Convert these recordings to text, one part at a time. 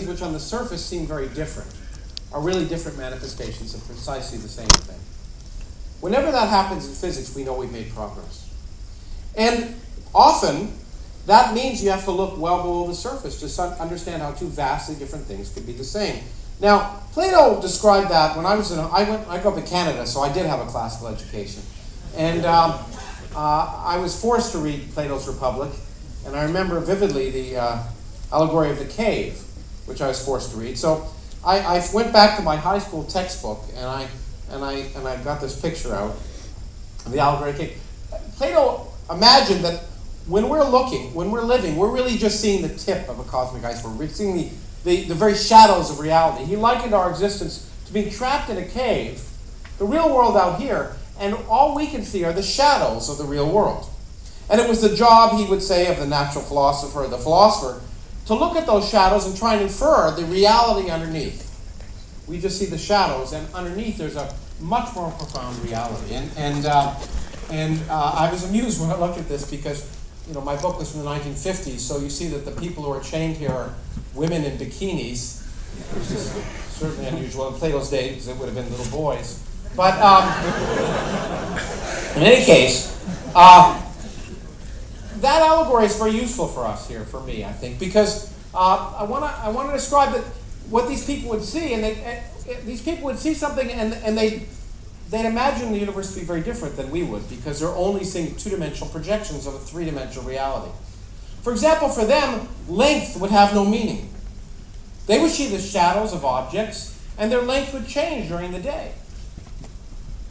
which on the surface seem very different are really different manifestations of precisely the same thing. Whenever that happens in physics, we know we've made progress. And often, that means you have to look well below the surface to understand how two vastly different things could be the same. Now, Plato described that when I grew up in Canada, so I did have a classical education. And I was forced to read Plato's Republic, and I remember vividly the allegory of the cave, which I was forced to read. So I went back to my high school textbook, and I got this picture out of the allegory of the cave. Plato imagined that when we're looking, when we're living, we're really just seeing the tip of a cosmic iceberg. We're seeing the very shadows of reality. He likened our existence to being trapped in a cave, the real world out here, and all we can see are the shadows of the real world. And it was the job, he would say, of the natural philosopher, the philosopher, to look at those shadows and try and infer the reality underneath. We just see the shadows, and underneath there's a much more profound reality. And I was amused when I looked at this because, my book was from the 1950s, so you see that the people who are chained here are women in bikinis, which is certainly unusual. In Plato's days, it would have been little boys. But in any case, that allegory is very useful for us here, for me, I think, because I want to describe that what these people would see, and these people would see something, and they'd imagine the universe to be very different than we would, because they're only seeing two-dimensional projections of a three-dimensional reality. For example, for them, length would have no meaning. They would see the shadows of objects, and their length would change during the day.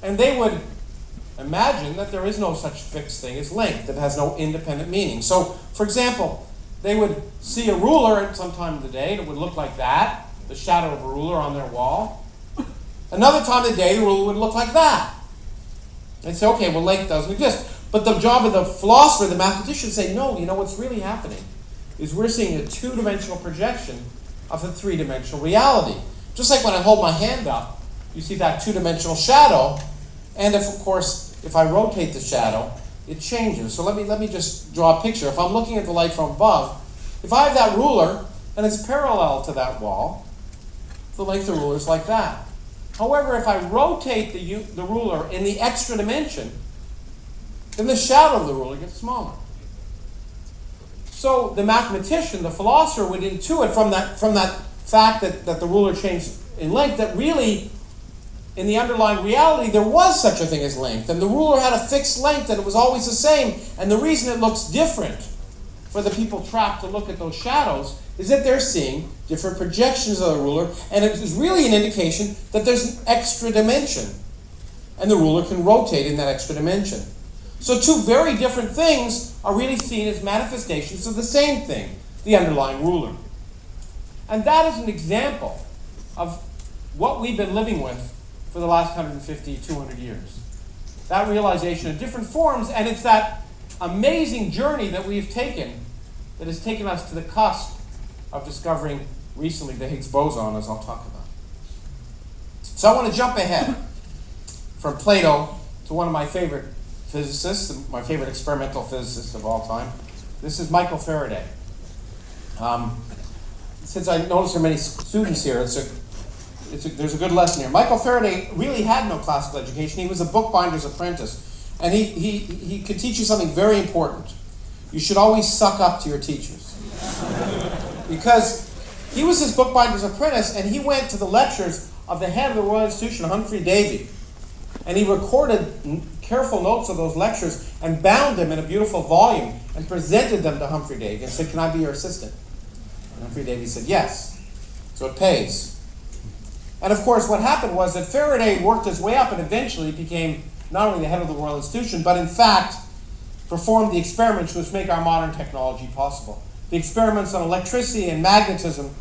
And they would imagine that there is no such fixed thing as length, that has no independent meaning. So, for example, they would see a ruler at some time of the day, and it would look like that, the shadow of a ruler on their wall. Another time of the day, the ruler would look like that. They'd say, okay, well, length doesn't exist. But the job of the philosopher, the mathematician, say, no, what's really happening is we're seeing a two-dimensional projection of a three-dimensional reality. Just like when I hold my hand up, you see that two-dimensional shadow, and if I rotate the shadow, it changes. So let me just draw a picture. If I'm looking at the light from above, if I have that ruler and it's parallel to that wall, the length of the ruler is like that. However, if I rotate the ruler in the extra dimension, then the shadow of the ruler gets smaller. So the mathematician, the philosopher, would intuit from that fact that the ruler changed in length that really, in the underlying reality, there was such a thing as length. And the ruler had a fixed length and it was always the same. And the reason it looks different for the people trapped to look at those shadows is that they're seeing different projections of the ruler, and it is really an indication that there's an extra dimension, and the ruler can rotate in that extra dimension. So two very different things are really seen as manifestations of the same thing, the underlying ruler. And that is an example of what we've been living with for the last 150, 200 years. That realization in different forms, and it's that amazing journey that we've taken that has taken us to the cusp of discovering recently the Higgs boson, as I'll talk about. So I want to jump ahead from Plato to one of my favorite physicists, my favorite experimental physicist of all time. This is Michael Faraday. Since I notice there are many students here, there's a good lesson here. Michael Faraday really had no classical education. He was a bookbinder's apprentice. And he could teach you something very important. You should always suck up to your teachers. Because he was his bookbinder's apprentice, and he went to the lectures of the head of the Royal Institution, Humphrey Davy. And he recorded careful notes of those lectures and bound them in a beautiful volume and presented them to Humphrey Davy and said, "Can I be your assistant?" And Humphrey Davy said, "Yes." So it pays. And of course, what happened was that Faraday worked his way up and eventually became not only the head of the Royal Institution, but in fact performed the experiments which make our modern technology possible. The experiments on electricity and magnetism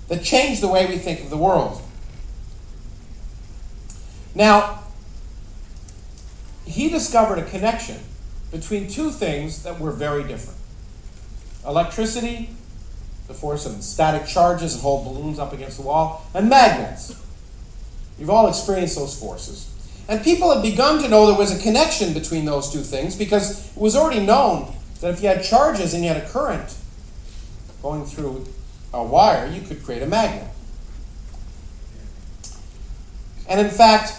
that changed the way we think of the world. Now, he discovered a connection between two things that were very different. Electricity, the force of static charges that hold balloons up against the wall, and magnets. You've all experienced those forces. And people had begun to know there was a connection between those two things because it was already known that if you had charges and you had a current going through a wire, you could create a magnet. And in fact,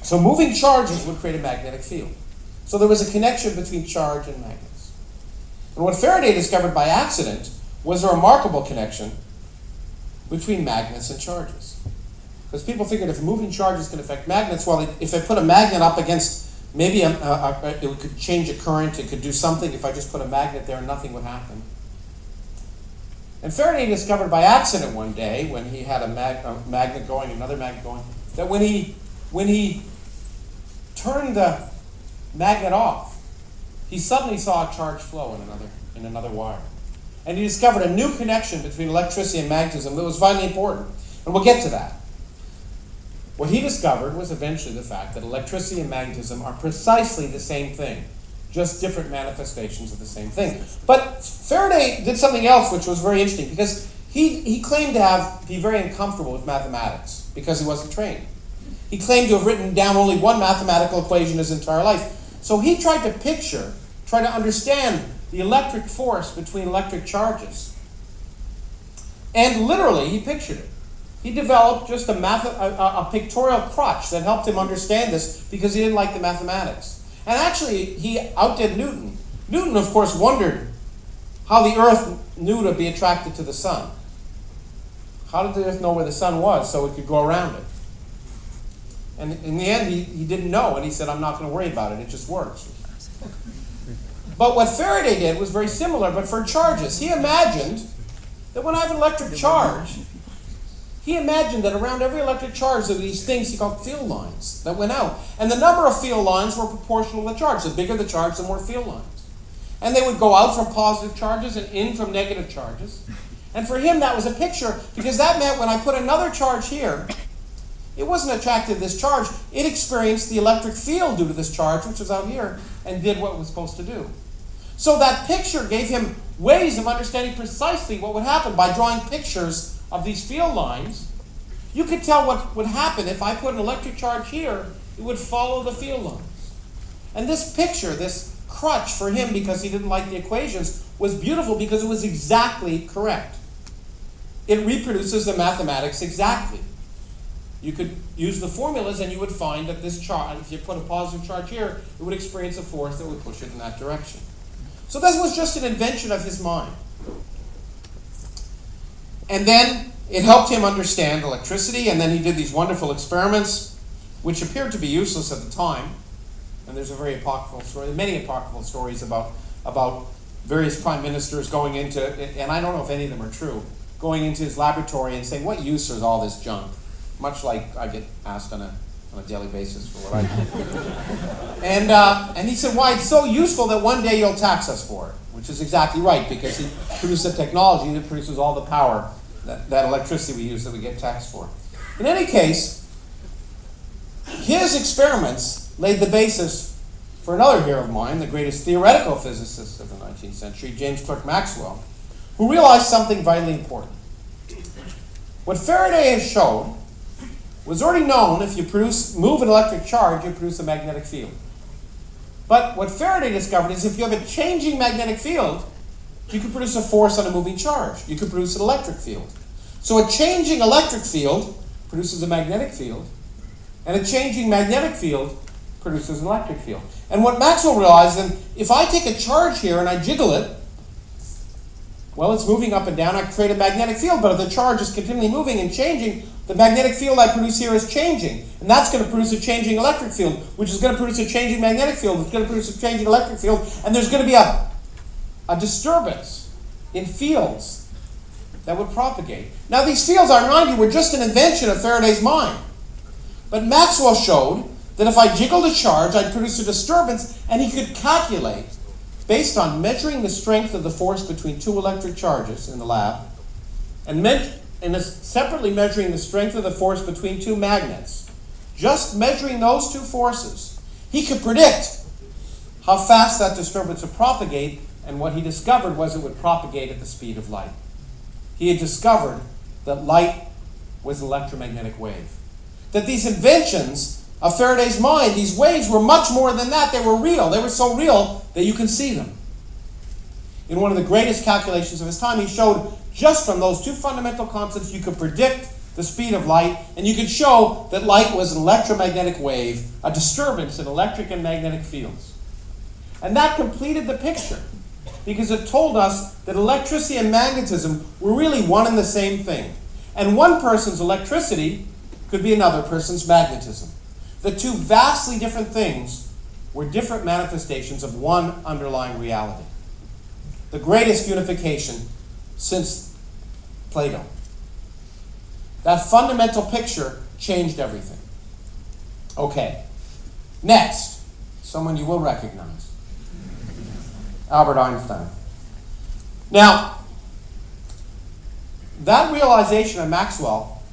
so moving charges would create a magnetic field. So there was a connection between charge and magnets. And what Faraday discovered by accident was a remarkable connection between magnets and charges. Because people figured if moving charges can affect magnets, well, if I put a magnet up against, maybe it could change a current, it could do something. If I just put a magnet there, nothing would happen. And Faraday discovered by accident one day, when he had a magnet going, another magnet going, that when he turned the magnet off, he suddenly saw a charge flow in another wire. And he discovered a new connection between electricity and magnetism that was vitally important. And we'll get to that. What he discovered was eventually the fact that electricity and magnetism are precisely the same thing, just different manifestations of the same thing. But Faraday did something else which was very interesting, because he claimed to be very uncomfortable with mathematics because he wasn't trained. He claimed to have written down only one mathematical equation his entire life. So he tried to understand the electric force between electric charges. And literally, he pictured it. He developed just a pictorial crutch that helped him understand this because he didn't like the mathematics. And actually, he outdid Newton. Newton, of course, wondered how the Earth knew to be attracted to the sun. How did the Earth know where the sun was so it could go around it? And in the end, he didn't know, and he said, I'm not going to worry about it, it just works. But what Faraday did was very similar, but for charges. He imagined that when I have an electric charge, he imagined that around every electric charge there were these things he called field lines that went out. And the number of field lines were proportional to the charge. The bigger the charge, the more field lines. And they would go out from positive charges and in from negative charges. And for him, that was a picture, because that meant when I put another charge here, it wasn't attracted to this charge. It experienced the electric field due to this charge, which was out here, and did what it was supposed to do. So that picture gave him ways of understanding precisely what would happen. By drawing pictures of these field lines, you could tell what would happen if I put an electric charge here. It would follow the field lines. And this picture, this crutch for him, because he didn't like the equations, was beautiful because it was exactly correct. It reproduces the mathematics exactly. You could use the formulas and you would find that this charge, if you put a positive charge here, it would experience a force that would push it in that direction. So this was just an invention of his mind. And then it helped him understand electricity, and then he did these wonderful experiments, which appeared to be useless at the time. And there's a very apocryphal story, many apocryphal stories about various prime ministers going into, and I don't know if any of them are true, going into his laboratory and saying, what use is all this junk? Much like I get asked on a daily basis for what I do. And he said, why, it's so useful that one day you'll tax us for it, which is exactly right, because he produced a technology that produces all the power, that electricity we use, that we get taxed for. In any case, his experiments laid the basis for another hero of mine, the greatest theoretical physicist of the 19th century, James Clerk Maxwell, who realized something vitally important. What Faraday has shown was already known. If you move an electric charge, you produce a magnetic field. But what Faraday discovered is if you have a changing magnetic field, you can produce a force on a moving charge. You can produce an electric field. So a changing electric field produces a magnetic field, and a changing magnetic field produces an electric field. And what Maxwell realized, then, if I take a charge here and I jiggle it, well, it's moving up and down, I create a magnetic field, but if the charge is continually moving and changing, the magnetic field I produce here is changing. And that's going to produce a changing electric field, which is going to produce a changing magnetic field, which is going to produce a changing electric field, and there's going to be a disturbance in fields that would propagate. Now, these fields, I remind you, were just an invention of Faraday's mind. But Maxwell showed that if I jiggled a charge, I'd produce a disturbance, and he could calculate, based on measuring the strength of the force between two electric charges in the lab, and separately measuring the strength of the force between two magnets, just measuring those two forces, he could predict how fast that disturbance would propagate, and what he discovered was it would propagate at the speed of light. He had discovered that light was an electromagnetic wave. That these inventions of Faraday's mind, these waves were much more than that. They were real. They were so real that you can see them. In one of the greatest calculations of his time, he showed just from those two fundamental constants you could predict the speed of light, and you could show that light was an electromagnetic wave, a disturbance in electric and magnetic fields. And that completed the picture, because it told us that electricity and magnetism were really one and the same thing. And one person's electricity could be another person's magnetism. The two vastly different things were different manifestations of one underlying reality. The greatest unification since Plato. That fundamental picture changed everything. Okay, next, someone you will recognize. Albert Einstein. Now, that realization of Maxwell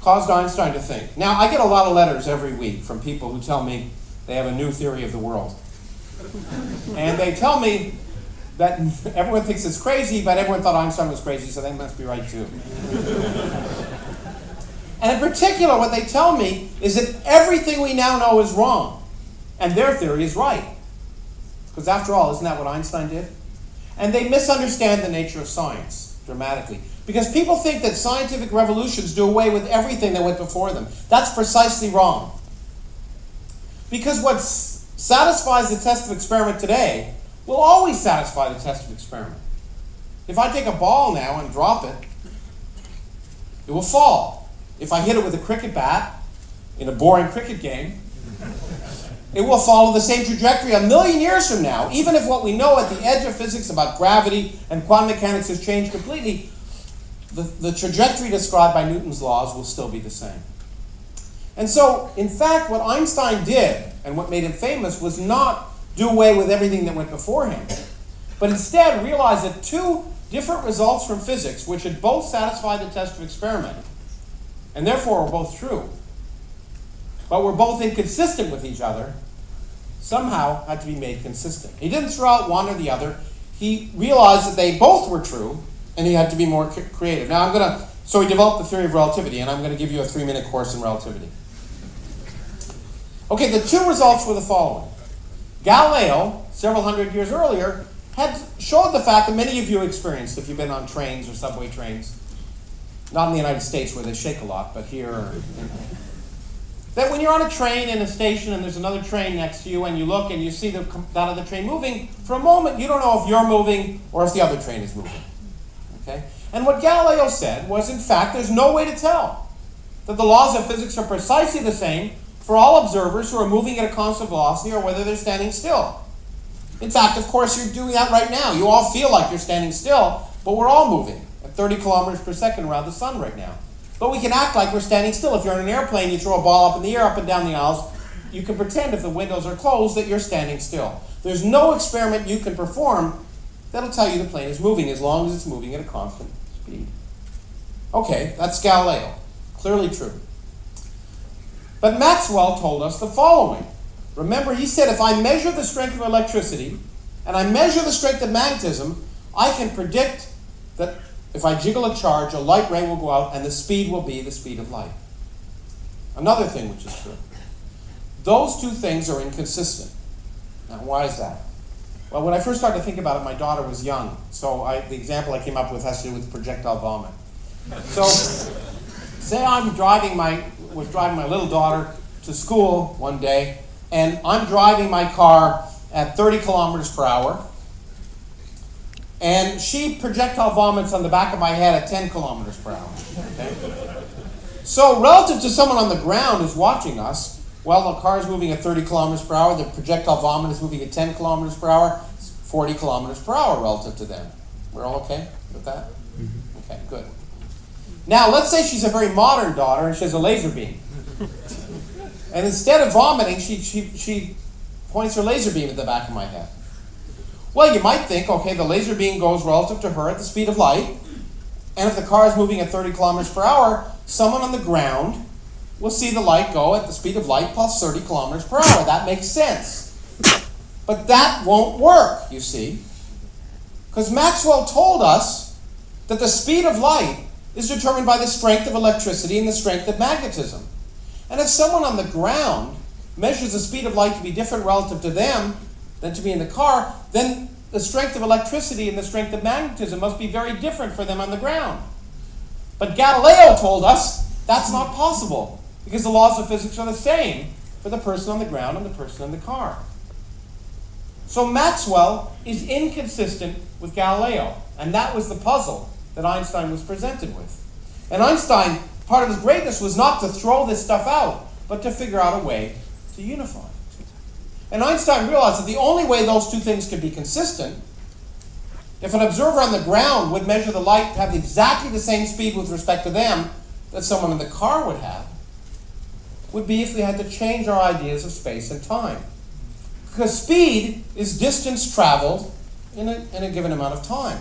caused Einstein to think. Now, I get a lot of letters every week from people who tell me they have a new theory of the world. And they tell me that everyone thinks it's crazy, but everyone thought Einstein was crazy, so they must be right too. And in particular, what they tell me is that everything we now know is wrong, and their theory is right. Because after all, isn't that what Einstein did? And they misunderstand the nature of science dramatically. Because people think that scientific revolutions do away with everything that went before them. That's precisely wrong. Because what satisfies the test of experiment today will always satisfy the test of experiment. If I take a ball now and drop it, it will fall. If I hit it with a cricket bat in a boring cricket game, it will follow the same trajectory a million years from now. Even if what we know at the edge of physics about gravity and quantum mechanics has changed completely, the trajectory described by Newton's laws will still be the same. And so, in fact, what Einstein did, and what made him famous, was not do away with everything that went before him, but instead realize that two different results from physics, which had both satisfied the test of experiment, and therefore were both true, but were both inconsistent with each other, somehow had to be made consistent. He didn't throw out one or the other. He realized that they both were true, and he had to be more creative. Now so he developed the theory of relativity, and I'm going to give you a 3-minute course in relativity. Okay, the two results were the following. Galileo, several hundred years earlier, had showed the fact that many of you experienced if you've been on trains or subway trains, not in the United States where they shake a lot, but here, that when you're on a train in a station and there's another train next to you and you look and you see that other train moving, for a moment you don't know if you're moving or if the other train is moving. Okay? And what Galileo said was, in fact, there's no way to tell that the laws of physics are precisely the same for all observers who are moving at a constant velocity or whether they're standing still. In fact, of course, you're doing that right now. You all feel like you're standing still, but we're all moving at 30 kilometers per second around the sun right now. But we can act like we're standing still. If you're in an airplane, you throw a ball up in the air, up and down the aisles, you can pretend if the windows are closed that you're standing still. There's no experiment you can perform that'll tell you the plane is moving as long as it's moving at a constant speed. Okay, that's Galileo. Clearly true. But Maxwell told us the following. Remember, he said, if I measure the strength of electricity and I measure the strength of magnetism, I can predict that if I jiggle a charge, a light ray will go out and the speed will be the speed of light. Another thing which is true. Those two things are inconsistent. Now, why is that? Well, when I first started to think about it, my daughter was young. So the example I came up with has to do with projectile vomit. So, say I was driving my little daughter to school one day, and I'm driving my car at 30 kilometers per hour, and she projectile vomits on the back of my head at 10 kilometers per hour. Okay? So relative to someone on the ground who's watching us, well, the car is moving at 30 kilometers per hour, the projectile vomit is moving at 10 kilometers per hour, it's 40 kilometers per hour relative to them. We're all okay with that? Mm-hmm. Okay, good. Now, let's say she's a very modern daughter and she has a laser beam. And instead of vomiting, she points her laser beam at the back of my head. Well, you might think, okay, the laser beam goes relative to her at the speed of light, and if the car is moving at 30 kilometers per hour, someone on the ground will see the light go at the speed of light plus 30 kilometers per hour. That makes sense. But that won't work, you see, because Maxwell told us that the speed of light is determined by the strength of electricity and the strength of magnetism. And if someone on the ground measures the speed of light to be different relative to them than to be in the car, then the strength of electricity and the strength of magnetism must be very different for them on the ground. But Galileo told us that's not possible, because the laws of physics are the same for the person on the ground and the person in the car. So Maxwell is inconsistent with Galileo, and that was the puzzle that Einstein was presented with. And Einstein, part of his greatness was not to throw this stuff out, but to figure out a way to unify it. And Einstein realized that the only way those two things could be consistent, if an observer on the ground would measure the light to have exactly the same speed with respect to them that someone in the car would have, would be if we had to change our ideas of space and time. Because speed is distance traveled in a given amount of time.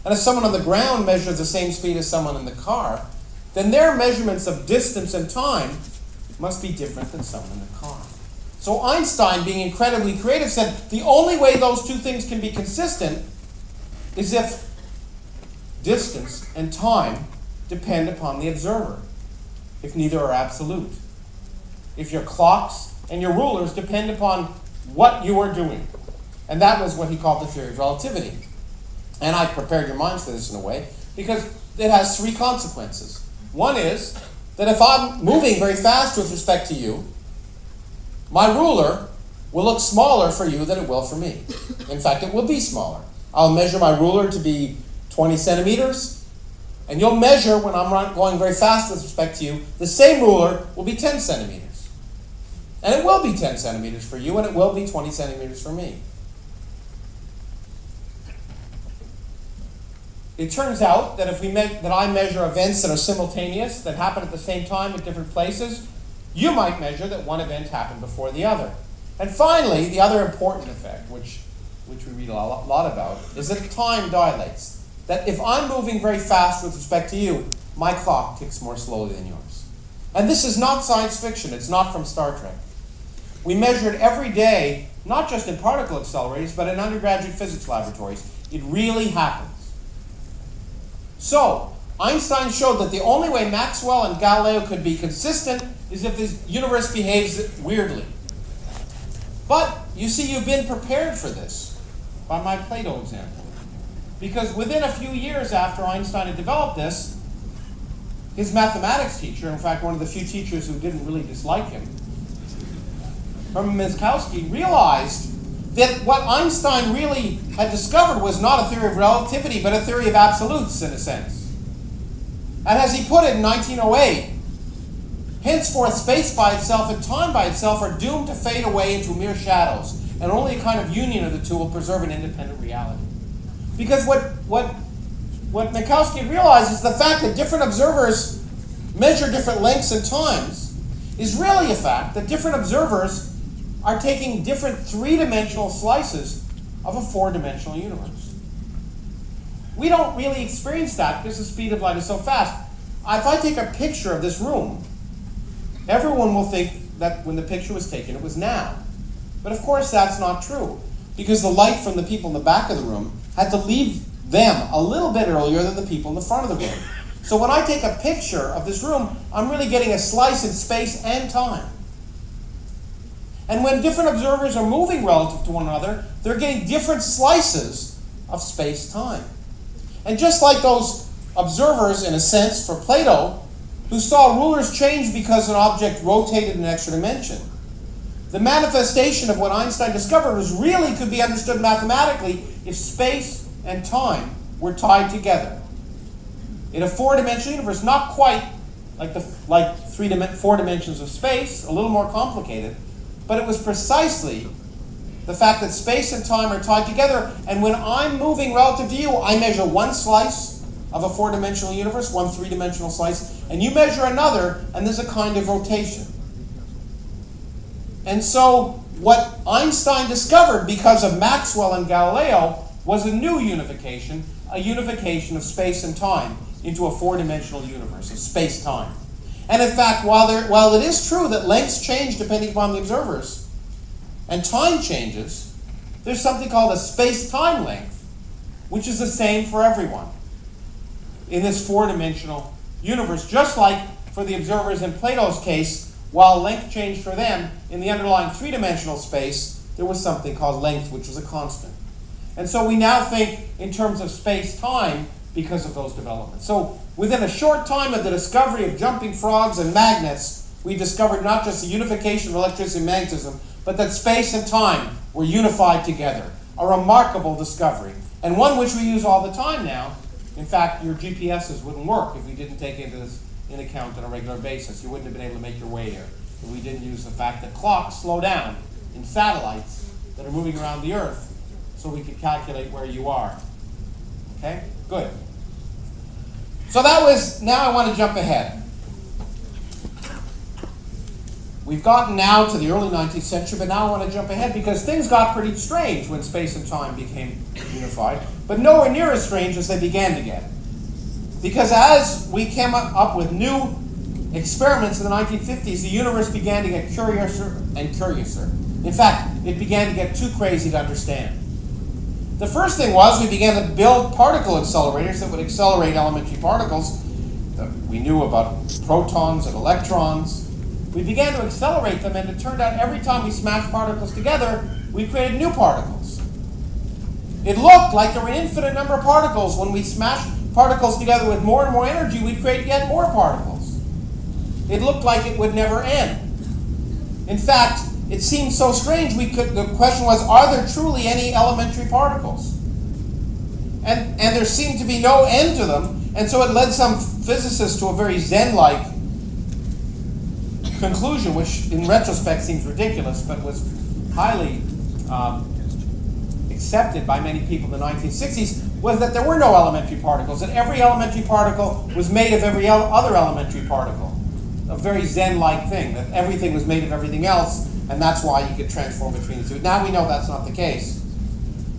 And if someone on the ground measures the same speed as someone in the car, then their measurements of distance and time must be different than someone in the car. So Einstein, being incredibly creative, said the only way those two things can be consistent is if distance and time depend upon the observer, if neither are absolute. If your clocks and your rulers depend upon what you are doing. And that was what he called the theory of relativity. And I prepared your minds for this in a way, because it has three consequences. One is that if I'm moving very fast with respect to you, my ruler will look smaller for you than it will for me. In fact, it will be smaller. I'll measure my ruler to be 20 centimeters, and you'll measure, when I'm going very fast with respect to you, the same ruler will be 10 centimeters. And it will be 10 centimeters for you, and it will be 20 centimeters for me. It turns out that if I measure events that are simultaneous, that happen at the same time at different places, you might measure that one event happened before the other. And finally, the other important effect, which we read a lot about, is that time dilates. That if I'm moving very fast with respect to you, my clock ticks more slowly than yours. And this is not science fiction. It's not from Star Trek. We measure it every day, not just in particle accelerators, but in undergraduate physics laboratories. It really happens. So, Einstein showed that the only way Maxwell and Galileo could be consistent is if the universe behaves weirdly. But, you see, you've been prepared for this by my Plato example. Because within a few years after Einstein had developed this, his mathematics teacher, in fact, one of the few teachers who didn't really dislike him, Hermann Minkowski, realized that what Einstein really had discovered was not a theory of relativity, but a theory of absolutes, in a sense. And as he put it in 1908, henceforth space by itself and time by itself are doomed to fade away into mere shadows, and only a kind of union of the two will preserve an independent reality. Because what Minkowski realized is the fact that different observers measure different lengths and times is really a fact that different observers are taking different three-dimensional slices of a four-dimensional universe. We don't really experience that because the speed of light is so fast. If I take a picture of this room, everyone will think that when the picture was taken, it was now. But of course that's not true, because the light from the people in the back of the room had to leave them a little bit earlier than the people in the front of the room. So when I take a picture of this room, I'm really getting a slice in space and time. And when different observers are moving relative to one another, they're getting different slices of space-time. And just like those observers, in a sense, for Plato, who saw rulers change because an object rotated in an extra dimension, the manifestation of what Einstein discovered was really could be understood mathematically if space and time were tied together. In a four-dimensional universe, not quite like four dimensions of space, a little more complicated, but it was precisely the fact that space and time are tied together, and when I'm moving relative to you, I measure one slice of a four-dimensional universe, one three-dimensional slice, and you measure another, and there's a kind of rotation. And so what Einstein discovered because of Maxwell and Galileo was a new unification, a unification of space and time into a four-dimensional universe of space-time. And in fact, while it is true that lengths change depending upon the observers, and time changes, there's something called a space-time length, which is the same for everyone in this four-dimensional universe. Just like for the observers in Plato's case, while length changed for them, in the underlying three-dimensional space, there was something called length, which was a constant. And so we now think in terms of space-time because of those developments. So within a short time of the discovery of jumping frogs and magnets, we discovered not just the unification of electricity and magnetism, but that space and time were unified together. A remarkable discovery, and one which we use all the time now. In fact, your GPSs wouldn't work if we didn't take this in account on a regular basis. You wouldn't have been able to make your way here if we didn't use the fact that clocks slow down in satellites that are moving around the Earth so we could calculate where you are. Okay? Good. So that was, now I want to jump ahead. We've gotten now to the early 19th century, but now I want to jump ahead because things got pretty strange when space and time became unified, but nowhere near as strange as they began to get. Because as we came up with new experiments in the 1950s, the universe began to get curiouser and curiouser. In fact, it began to get too crazy to understand. The first thing was we began to build particle accelerators that would accelerate elementary particles. We knew about protons and electrons. We began to accelerate them, and it turned out every time we smashed particles together, we created new particles. It looked like there were an infinite number of particles. When we smashed particles together with more and more energy, we'd create yet more particles. It looked like it would never end. In fact, it seemed so strange, the question was, are there truly any elementary particles? And there seemed to be no end to them, and so it led some physicists to a very Zen-like conclusion, which in retrospect seems ridiculous, but was highly accepted by many people in the 1960s, was that there were no elementary particles, that every elementary particle was made of every other elementary particle. A very Zen-like thing, that everything was made of everything else, and that's why you could transform between the two. Now we know that's not the case.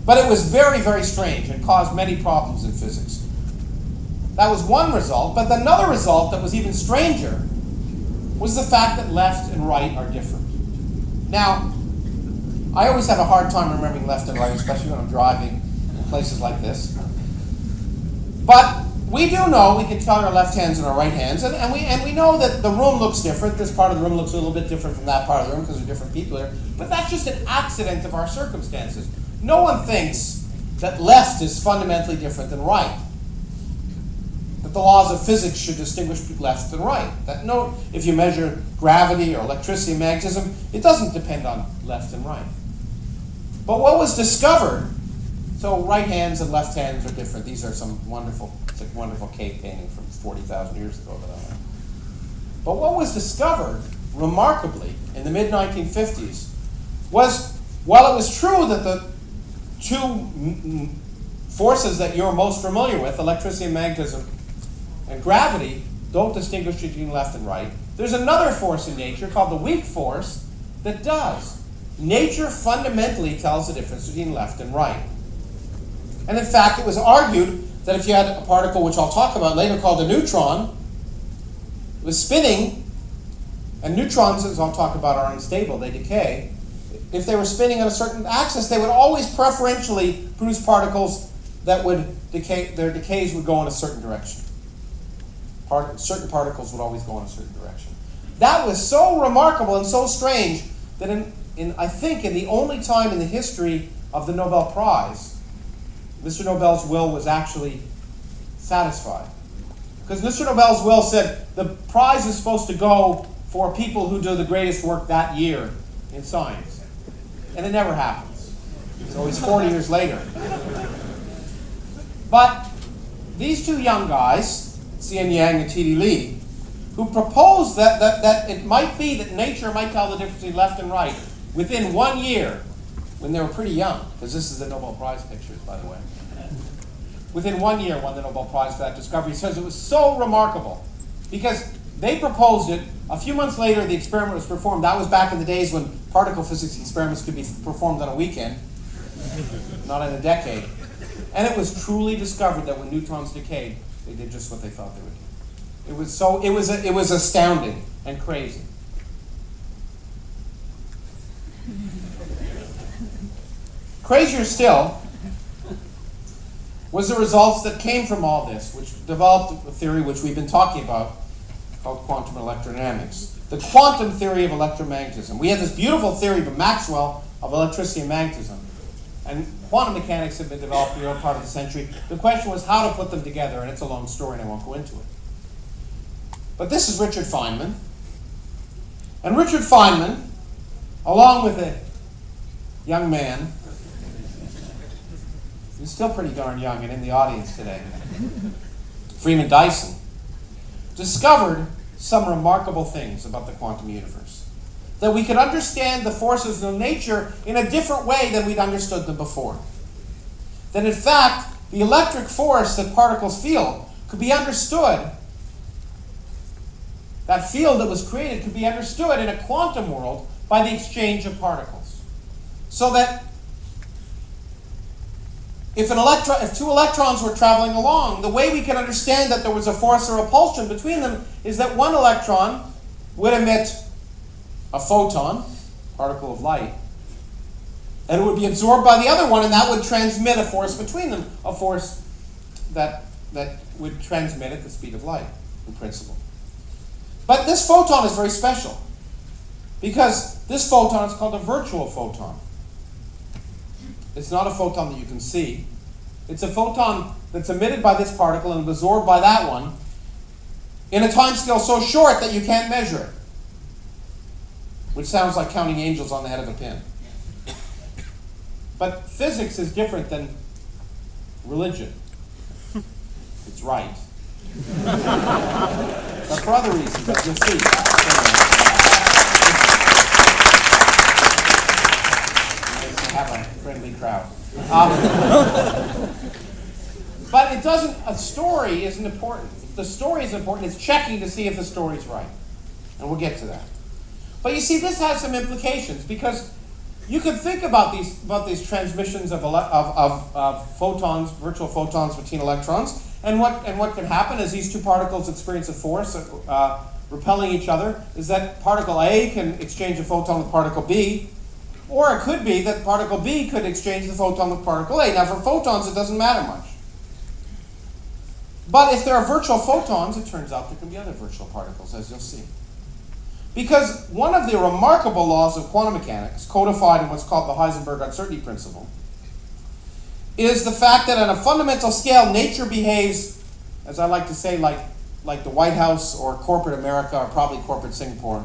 But it was very, very strange and caused many problems in physics. That was one result, but another result that was even stranger was the fact that left and right are different. Now, I always have a hard time remembering left and right, especially when I'm driving in places like this. But we do know, we can tell our left hands and our right hands, and we know that the room looks different. This part of the room looks a little bit different from that part of the room because there are different people here. But that's just an accident of our circumstances. No one thinks that left is fundamentally different than right. That the laws of physics should distinguish left and right. That if you measure gravity or electricity and magnetism, it doesn't depend on left and right. But what was discovered, so right hands and left hands are different. These are some wonderful cave painting from 40,000 years ago that I have. But what was discovered, remarkably, in the mid-1950s was, while it was true that the two forces that you're most familiar with, electricity and magnetism, and gravity, don't distinguish between left and right, there's another force in nature called the weak force that does. Nature fundamentally tells the difference between left and right. And in fact, it was argued that if you had a particle, which I'll talk about later, called a neutron, it was spinning, and neutrons, as I'll talk about, are unstable, they decay. If they were spinning on a certain axis, they would always preferentially produce particles that would decay, their decays would go in a certain direction. Certain particles would always go in a certain direction. That was so remarkable and so strange that I think in the only time in the history of the Nobel Prize, Mr. Nobel's will was actually satisfied. Because Mr. Nobel's will said the prize is supposed to go for people who do the greatest work that year in science. And it never happens. It's always 40 years later. But these two young guys, Xian Yang and T.D. Lee, who proposed that it might be that nature might tell the difference between left and right within 1 year, when they were pretty young, because this is the Nobel Prize pictures, by the way. Within 1 year won the Nobel Prize for that discovery. He says it was so remarkable because they proposed it. A few months later, the experiment was performed. That was back in the days when particle physics experiments could be performed on a weekend, not in a decade. And it was truly discovered that when neutrons decayed, they did just what they thought they would do. It was astounding and crazy. Crazier still was the results that came from all this, which developed a theory which we've been talking about called quantum electrodynamics. the quantum theory of electromagnetism. We had this beautiful theory by Maxwell of electricity and magnetism. And quantum mechanics had been developed in the early part of the century. The question was how to put them together, and it's a long story, and I won't go into it. But this is Richard Feynman. And Richard Feynman, along with a young man, he's still pretty darn young and in the audience today, Freeman Dyson, discovered some remarkable things about the quantum universe. That we could understand the forces of nature in a different way than we'd understood them before. That in fact, the electric force that particles feel could be understood. That field that was created could be understood in a quantum world by the exchange of particles. So that if two electrons were traveling along, the way we can understand that there was a force or repulsion between them is that one electron would emit a photon, particle of light, and it would be absorbed by the other one, and that would transmit a force between them, a force that would transmit at the speed of light, in principle. But this photon is very special, because this photon is called a virtual photon. It's not a photon that you can see. It's a photon that's emitted by this particle and absorbed by that one in a time scale so short that you can't measure it. Which sounds like counting angels on the head of a pin. But physics is different than religion. It's right. But for other reasons, as you'll see. Have a friendly crowd. But it doesn't, a story isn't important. If the story is important, it's checking to see if the story is right. And we'll get to that. But you see, this has some implications, because you could think about these transmissions of photons, virtual photons between electrons, and what can happen is these two particles experience a force repelling each other, is that particle A can exchange a photon with particle B, or it could be that particle B could exchange the photon with particle A. Now, for photons, it doesn't matter much. But if there are virtual photons, it turns out there can be other virtual particles, as you'll see. Because one of the remarkable laws of quantum mechanics, codified in what's called the Heisenberg uncertainty principle, is the fact that on a fundamental scale, nature behaves, as I like to say, like the White House or corporate America, or probably corporate Singapore.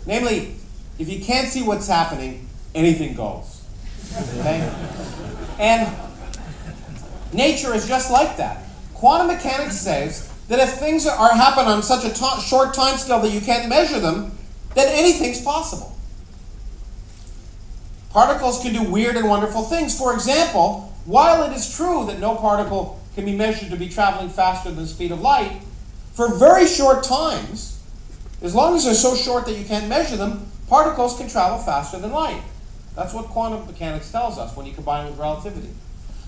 Namely, if you can't see what's happening, anything goes. Okay? And nature is just like that. Quantum mechanics says that if things happen on such a short time scale that you can't measure them, then anything's possible. Particles can do weird and wonderful things. For example, while it is true that no particle can be measured to be traveling faster than the speed of light, for very short times, as long as they're so short that you can't measure them, particles can travel faster than light. That's what quantum mechanics tells us when you combine it with relativity.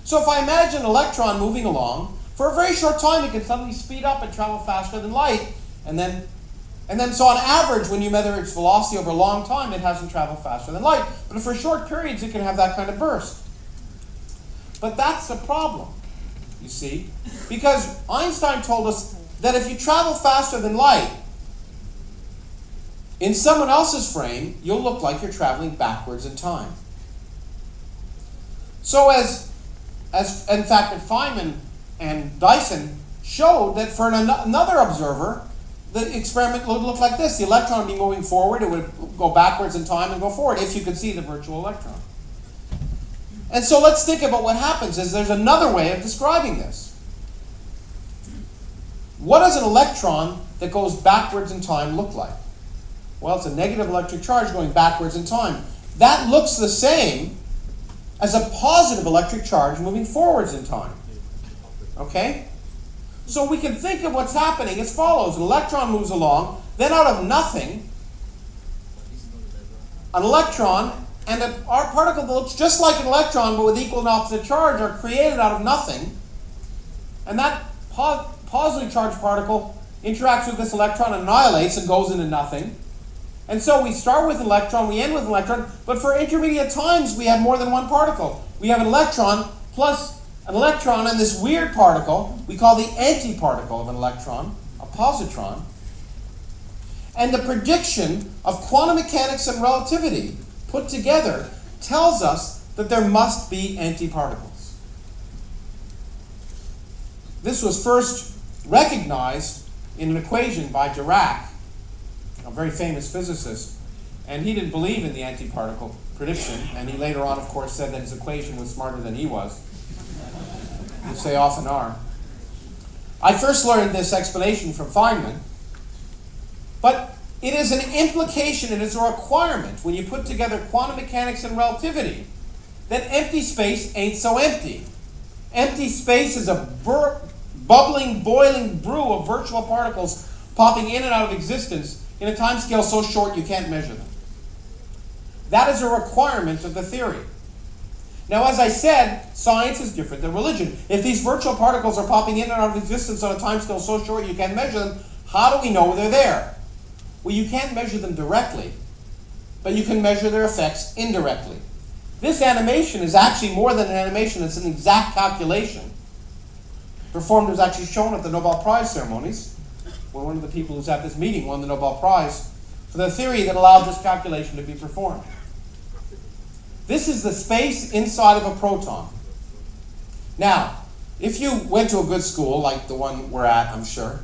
So if I imagine an electron moving along, for a very short time it can suddenly speed up and travel faster than light, and then so on average, when you measure its velocity over a long time, it hasn't traveled faster than light. But for short periods, it can have that kind of burst. But that's a problem, you see, because Einstein told us that if you travel faster than light, in someone else's frame, you'll look like you're traveling backwards in time. So as in fact, Feynman and Dyson showed that for another observer, the experiment would look like this. The electron would be moving forward, it would go backwards in time and go forward, if you could see the virtual electron. And so let's think about what happens. There's another way of describing this. What does an electron that goes backwards in time look like? Well, it's a negative electric charge going backwards in time. That looks the same as a positive electric charge moving forwards in time. Okay? So we can think of what's happening as follows. An electron moves along, then out of nothing, an electron and a particle that looks just like an electron but with equal and opposite charge are created out of nothing. And that positively charged particle interacts with this electron, annihilates, and goes into nothing. And so we start with an electron, we end with an electron, but for intermediate times we have more than one particle. We have an electron plus an electron and this weird particle we call the antiparticle of an electron, a positron. And the prediction of quantum mechanics and relativity put together tells us that there must be antiparticles. This was first recognized in an equation by Dirac, a very famous physicist, and he didn't believe in the antiparticle prediction, and he later on, of course, said that his equation was smarter than he was, which they often are. I first learned this explanation from Feynman, but it is an implication, it is a requirement when you put together quantum mechanics and relativity that empty space ain't so empty. Empty space is a bubbling, boiling brew of virtual particles popping in and out of existence in a time scale so short you can't measure them. That is a requirement of the theory. Now, as I said, science is different than religion. If these virtual particles are popping in and out of existence on a time scale so short you can't measure them, how do we know they're there? Well, you can't measure them directly, but you can measure their effects indirectly. This animation is actually more than an animation, it's an exact calculation. Performed was actually shown at the Nobel Prize ceremonies, when one of the people who's at this meeting won the Nobel Prize for the theory that allowed this calculation to be performed. This is the space inside of a proton. Now, if you went to a good school, like the one we're at, I'm sure,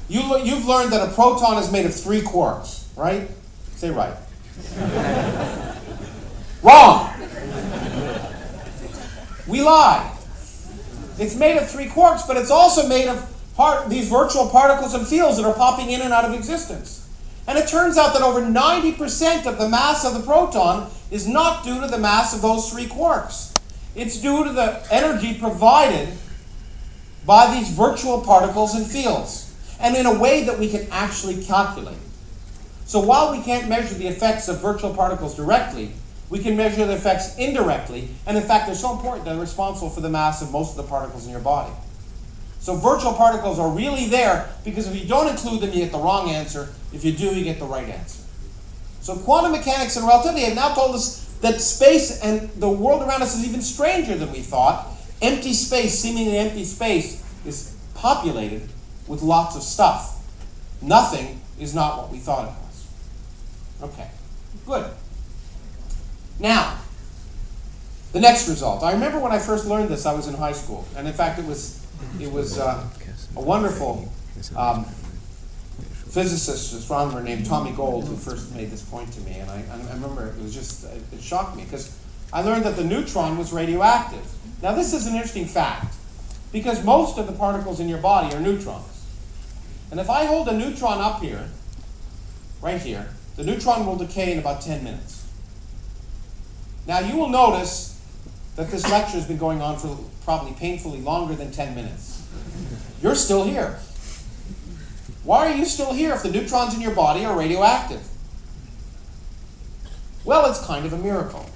you've learned that a proton is made of 3 quarks, right? Say right. Wrong! We lie. It's made of 3 quarks, but it's also made of these virtual particles and fields that are popping in and out of existence. And it turns out that over 90% of the mass of the proton is not due to the mass of those 3 quarks. It's due to the energy provided by these virtual particles and fields, and in a way that we can actually calculate. So while we can't measure the effects of virtual particles directly, we can measure the effects indirectly, and in fact they're so important they're responsible for the mass of most of the particles in your body. So virtual particles are really there because if you don't include them, you get the wrong answer. If you do, you get the right answer. So quantum mechanics and relativity have now told us that space and the world around us is even stranger than we thought. Empty space, seemingly empty space, is populated with lots of stuff. Nothing is not what we thought it was. Okay, good. Now, the next result. I remember when I first learned this, I was in high school. And in fact, it was a wonderful physicist, astronomer named Tommy Gold who first made this point to me. And I remember it shocked me because I learned that the neutron was radioactive. Now this is an interesting fact because most of the particles in your body are neutrons. And if I hold a neutron up here, right here, the neutron will decay in about 10 minutes. Now you will notice that this lecture has been going on for probably painfully longer than 10 minutes. You're still here. Why are you still here if the neutrons in your body are radioactive? Well, it's kind of a miracle.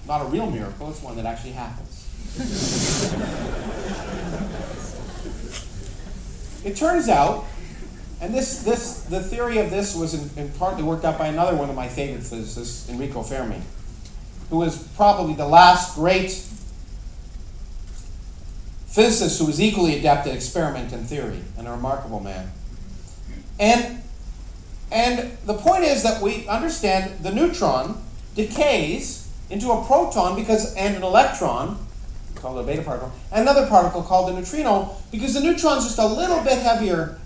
Not a real miracle, it's one that actually happens. It turns out, and the theory of this was in partly worked out by another one of my favorite physicists, Enrico Fermi, who was probably the last great physicist who was equally adept at experiment and theory, and a remarkable man. And the point is that we understand the neutron decays into a proton and an electron, called a beta particle, and another particle called a neutrino, because the neutron is just a little bit heavier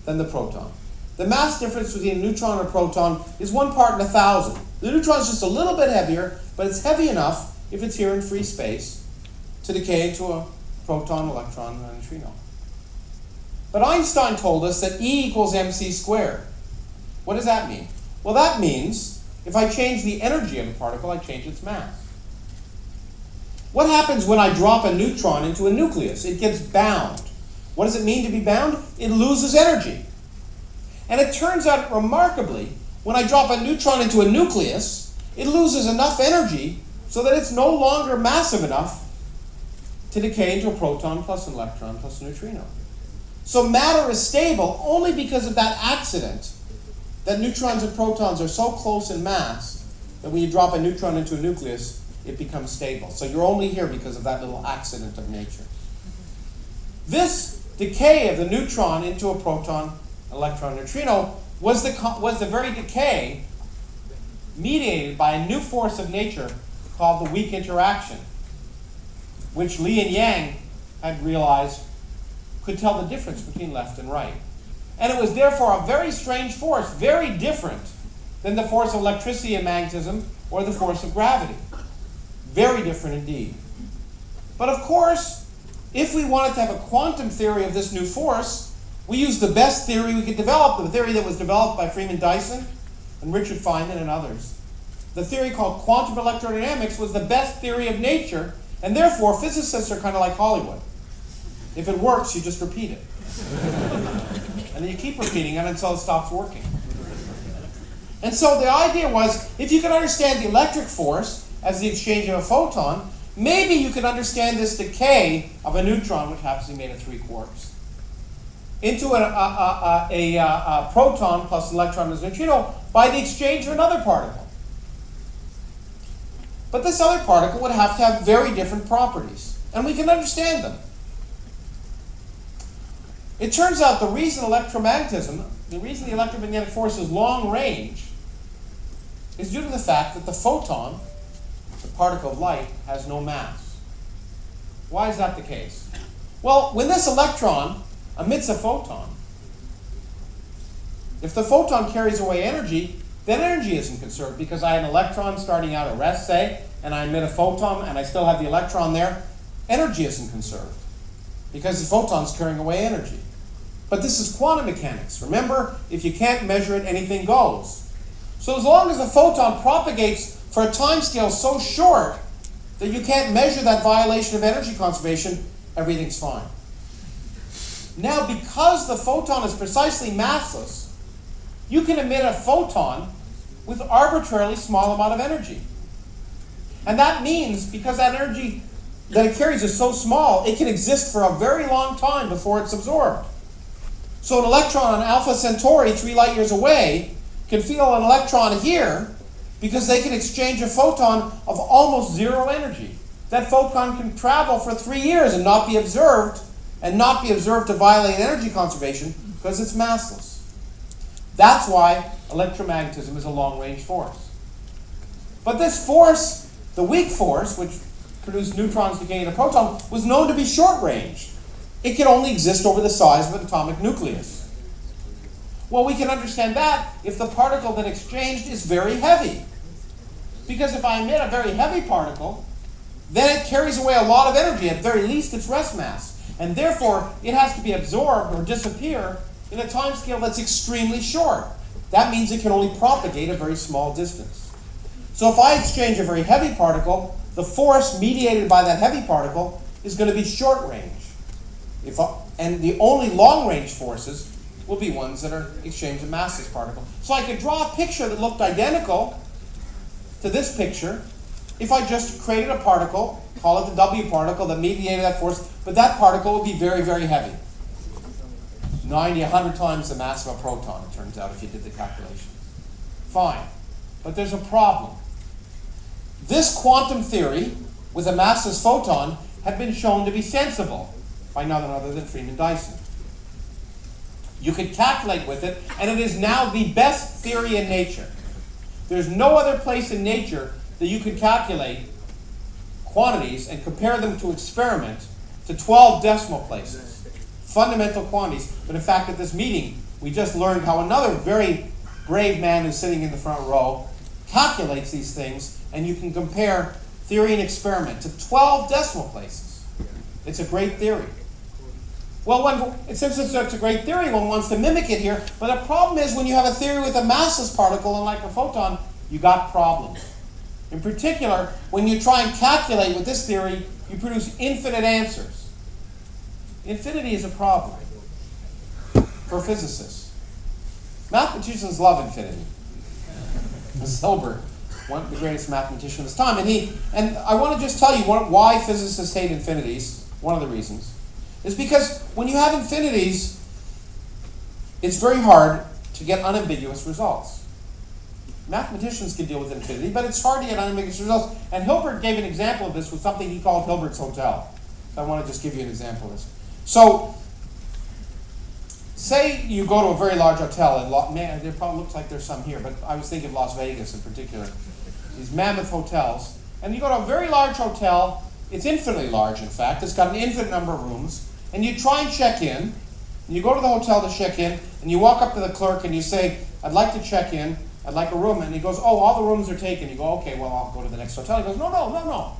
than the proton. The mass difference between a neutron and a proton is 1 part in 1,000. The neutron is just a little bit heavier, but it's heavy enough, if it's here in free space, to decay into a proton, electron, and a neutrino. But Einstein told us that E equals mc squared. What does that mean? Well, that means if I change the energy of a particle, I change its mass. What happens when I drop a neutron into a nucleus? It gets bound. What does it mean to be bound? It loses energy. And it turns out, remarkably, when I drop a neutron into a nucleus, it loses enough energy so that it's no longer massive enough to decay into a proton plus an electron plus a neutrino. So matter is stable only because of that accident that neutrons and protons are so close in mass that when you drop a neutron into a nucleus, it becomes stable. So you're only here because of that little accident of nature. This decay of the neutron into a proton, electron neutrino was the very decay mediated by a new force of nature called the weak interaction, which Li and Yang had realized could tell the difference between left and right. And it was therefore a very strange force, very different than the force of electricity and magnetism or the force of gravity. Very different indeed. But of course, if we wanted to have a quantum theory of this new force, we used the best theory we could develop, the theory that was developed by Freeman, Dyson, and Richard Feynman and others. The theory called quantum electrodynamics was the best theory of nature, and therefore physicists are kind of like Hollywood. If it works, you just repeat it. And then you keep repeating it until it stops working. And so the idea was, if you could understand the electric force as the exchange of a photon, maybe you could understand this decay of a neutron, which happens to be made of 3 quarks, into a proton plus an electron as a neutrino by the exchange of another particle. But this other particle would have to have very different properties, and we can understand them. It turns out the reason electromagnetism, the reason the electromagnetic force is long range, is due to the fact that the photon, the particle of light, has no mass. Why is that the case? Well, when this electron emits a photon, if the photon carries away energy, then energy isn't conserved, because I have an electron starting out at rest, say, and I emit a photon and I still have the electron there, energy isn't conserved, because the photon's carrying away energy. But this is quantum mechanics. Remember, if you can't measure it, anything goes. So as long as the photon propagates for a time scale so short that you can't measure that violation of energy conservation, everything's fine. Now, because the photon is precisely massless, you can emit a photon with arbitrarily small amount of energy. And that means, because that energy that it carries is so small, it can exist for a very long time before it's absorbed. So an electron on Alpha Centauri, 3 light years away, can feel an electron here because they can exchange a photon of almost 0 energy. That photon can travel for 3 years and not be observed to violate energy conservation because it's massless. That's why electromagnetism is a long-range force. But this force, the weak force, which produced neutrons decaying a proton, was known to be short-range. It can only exist over the size of an atomic nucleus. Well, we can understand that if the particle that exchanged is very heavy. Because if I emit a very heavy particle, then it carries away a lot of energy, at very least its rest mass. And therefore, it has to be absorbed or disappear in a time scale that's extremely short. That means it can only propagate a very small distance. So if I exchange a very heavy particle, the force mediated by that heavy particle is going to be short range. And the only long range forces will be ones that are exchanged of massless particle. So I could draw a picture that looked identical to this picture if I just created a particle, call it the W particle, that mediated that force, but that particle would be very, very heavy. 90, 100 times the mass of a proton, it turns out, if you did the calculations. Fine. But there's a problem. This quantum theory with a massless photon had been shown to be sensible by none other than Freeman Dyson. You could calculate with it, and it is now the best theory in nature. There's no other place in nature that you can calculate quantities and compare them to experiment to 12 decimal places. Fundamental quantities. But in fact, at this meeting, we just learned how another very brave man who's sitting in the front row calculates these things, and you can compare theory and experiment to 12 decimal places. It's a great theory. Well, since it's such a great theory, one wants to mimic it here, but the problem is when you have a theory with a massless particle, unlike a photon, you got problems. In particular, when you try and calculate with this theory, you produce infinite answers. Infinity is a problem for physicists. Mathematicians love infinity. This is Hilbert, one of the greatest mathematicians of his time, and I want to just tell you why physicists hate infinities. One of the reasons is because when you have infinities, it's very hard to get unambiguous results. Mathematicians can deal with infinity, but it's hard to get unambiguous results. And Hilbert gave an example of this with something he called Hilbert's Hotel. So I want to just give you an example of this. So say you go to a very large hotel, and man, there probably looks like there's some here, but I was thinking of Las Vegas in particular. These mammoth hotels. And you go to a very large hotel, it's infinitely large in fact, it's got an infinite number of rooms, and you try and check in, and you go to the hotel to check in, and you walk up to the clerk and you say, I'd like to check in, I'd like a room, and he goes, oh, all the rooms are taken. You go, okay, well, I'll go to the next hotel. He goes, no,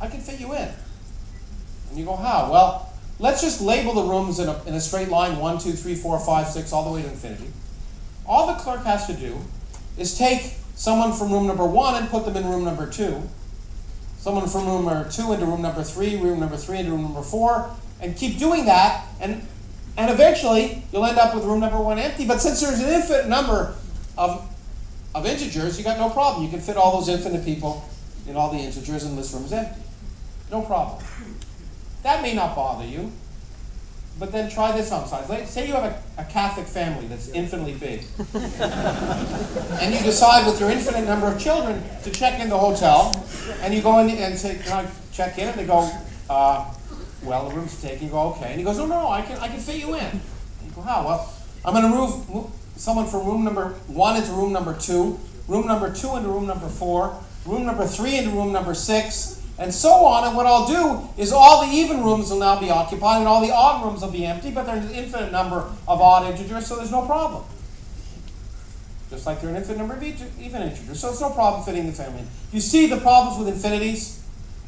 I can fit you in. And you go, how? Well, let's just label the rooms in a straight line, 1, 2, 3, 4, 5, 6, all the way to infinity. All the clerk has to do is take someone from room number 1 and put them in room number 2, someone from room number 2 into room number 3, room number 3 into room number 4, and keep doing that, and eventually you'll end up with room number 1 empty. But since there's an infinite number of integers, you got no problem. You can fit all those infinite people in all the integers, and this room's empty. No problem. That may not bother you, but then try this on size. Say you have a Catholic family that's infinitely big, and you decide with your infinite number of children to check in the hotel, and you go in and say, can I check in? And they go, well, the room's taken. You go, okay. And he goes, no, I can fit you in. And you go, how? Well, I'm going to move someone from room number 1 into room number 2, room number 2 into room number 4, room number 3 into room number 6, and so on. And what I'll do is all the even rooms will now be occupied and all the odd rooms will be empty, but there's an infinite number of odd integers, so there's no problem. Just like there are an infinite number of even integers, so it's no problem fitting the family in. You see the problems with infinities?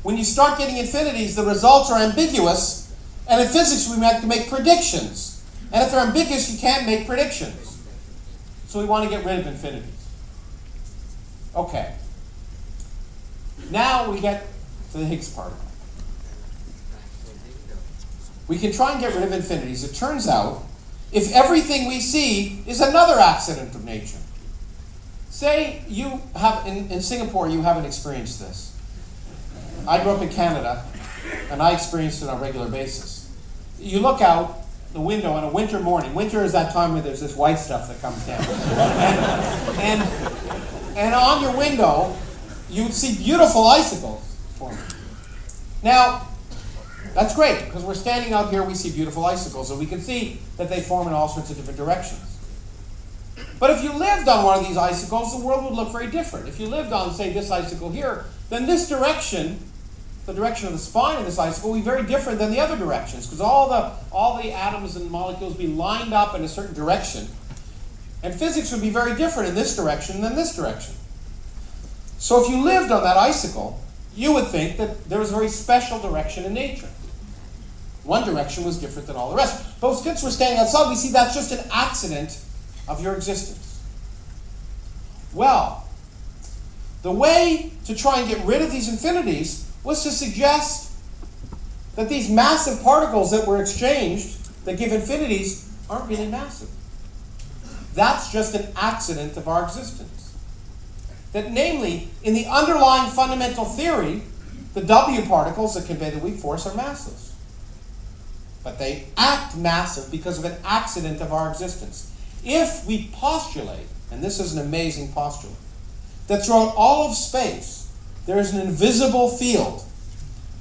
When you start getting infinities, the results are ambiguous, and in physics we have to make predictions. And if they're ambiguous, you can't make predictions. So we want to get rid of infinities. Okay. Now we get to the Higgs particle. We can try and get rid of infinities. It turns out, if everything we see is another accident of nature. Say you have, in Singapore, you haven't experienced this. I grew up in Canada, and I experienced it on a regular basis. You look out the window on a winter morning. Winter is that time where there's this white stuff that comes down. and on your window, you'd see beautiful icicles forming. Now, that's great, because we're standing out here, we see beautiful icicles, and we can see that they form in all sorts of different directions. But if you lived on one of these icicles, the world would look very different. If you lived on, say, this icicle here, then this direction, the direction of the spine of this icicle, will be very different than the other directions, because all the atoms and molecules be lined up in a certain direction. And physics would be very different in this direction than this direction. So if you lived on that icicle, you would think that there was a very special direction in nature. One direction was different than all the rest. But since we're standing outside, we see that's just an accident of your existence. Well, the way to try and get rid of these infinities was to suggest that these massive particles that were exchanged that give infinities aren't really massive. That's just an accident of our existence. That namely, in the underlying fundamental theory, the W particles that convey the weak force are massless. But they act massive because of an accident of our existence. If we postulate, and this is an amazing postulate, that throughout all of space, there is an invisible field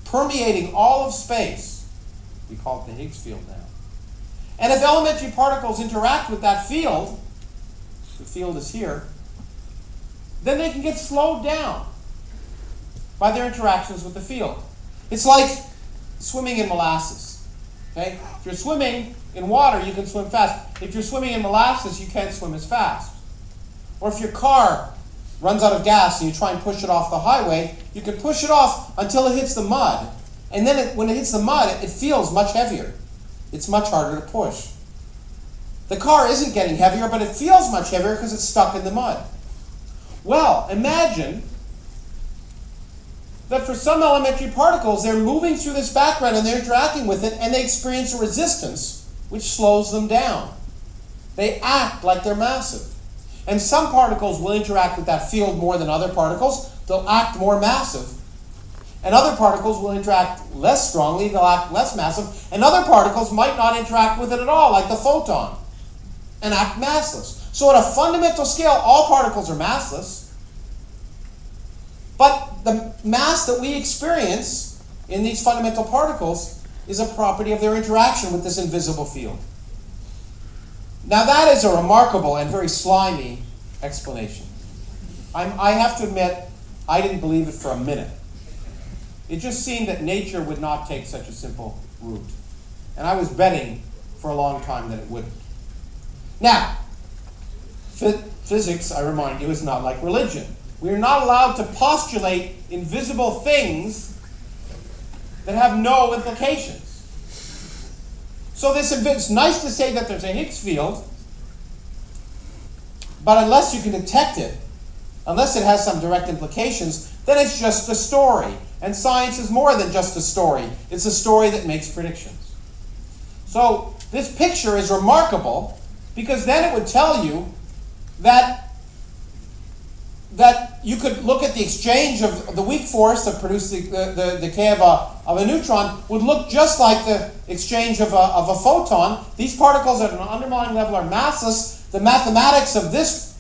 permeating all of space, we call it the Higgs field now. And if elementary particles interact with that field, the field is here, then they can get slowed down by their interactions with the field. It's like swimming in molasses. Okay? If you're swimming in water, you can swim fast. If you're swimming in molasses, you can't swim as fast. Or if your car runs out of gas and you try and push it off the highway, you can push it off until it hits the mud. And then when it hits the mud, it feels much heavier. It's much harder to push. The car isn't getting heavier, but it feels much heavier because it's stuck in the mud. Well, imagine that for some elementary particles, they're moving through this background and they're interacting with it, and they experience a resistance which slows them down. They act like they're massive. And some particles will interact with that field more than other particles. They'll act more massive. And other particles will interact less strongly. They'll act less massive. And other particles might not interact with it at all, like the photon, and act massless. So at a fundamental scale, all particles are massless. But the mass that we experience in these fundamental particles is a property of their interaction with this invisible field. Now that is a remarkable and very slimy explanation. I have to admit, I didn't believe it for a minute. It just seemed that nature would not take such a simple route. And I was betting for a long time that it wouldn't. Now, physics, I remind you, is not like religion. We are not allowed to postulate invisible things that have no implications. So it's nice to say that there's a Higgs field, but unless you can detect it, unless it has some direct implications, then it's just a story. And science is more than just a story. It's a story that makes predictions. So this picture is remarkable because then it would tell you that you could look at the exchange of the weak force that produced the decay of a neutron would look just like the exchange of a photon. These particles at an underlying level are massless. The mathematics of this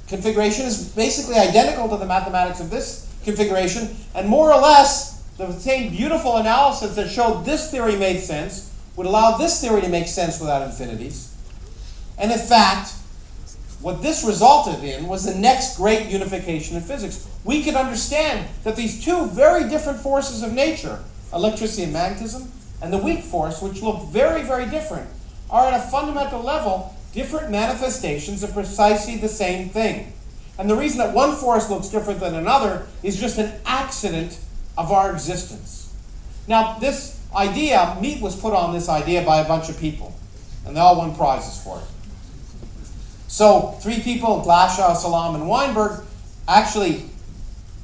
configuration is basically identical to the mathematics of this configuration, and more or less the same beautiful analysis that showed this theory made sense would allow this theory to make sense without infinities. And in fact, what this resulted in was the next great unification of physics. We could understand that these two very different forces of nature, electricity and magnetism, and the weak force, which look very, very different, are at a fundamental level different manifestations of precisely the same thing. And the reason that one force looks different than another is just an accident of our existence. Now, this idea, meat was put on this idea by a bunch of people, and they all won prizes for it. So, 3 people, Glashow, Salam, and Weinberg, actually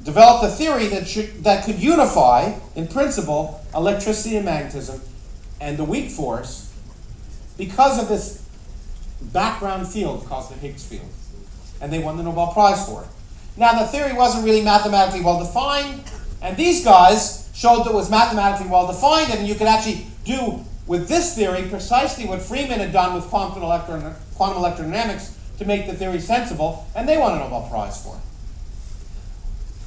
developed a theory that could unify, in principle, electricity and magnetism and the weak force because of this background field called the Higgs field. And they won the Nobel Prize for it. Now, the theory wasn't really mathematically well defined, and these guys showed that it was mathematically well defined, and you could actually do with this theory precisely what Freeman had done with quantum electrodynamics to make the theory sensible, and they won a Nobel Prize for it.